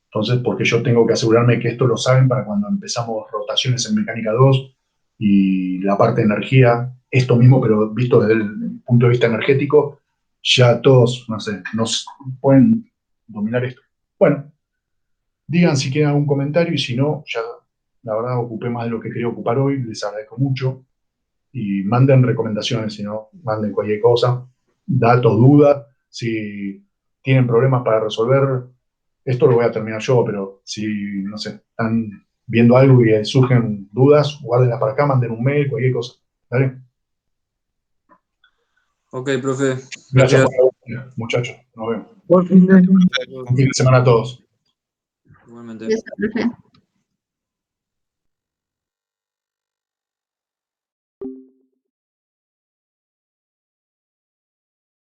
Entonces, porque yo tengo que asegurarme que esto lo saben para cuando empezamos rotaciones en mecánica 2 y la parte de energía, esto mismo, pero visto desde el punto de vista energético, ya todos, no sé, nos pueden dominar esto. Bueno, digan si quieren algún comentario, y si no, ya la verdad ocupé más de lo que quería ocupar hoy, les agradezco mucho. Y manden recomendaciones, si no, manden cualquier cosa, datos, dudas, si tienen problemas para resolver, esto lo voy a terminar yo, pero si, no sé, están viendo algo y surgen dudas, guárdenlas para acá, manden un mail, cualquier cosa. ¿Vale? Ok, profe. Gracias por la oportunidad, muchachos. Nos vemos. Por fin de Buen fin de semana a todos. Igualmente. Gracias, profe.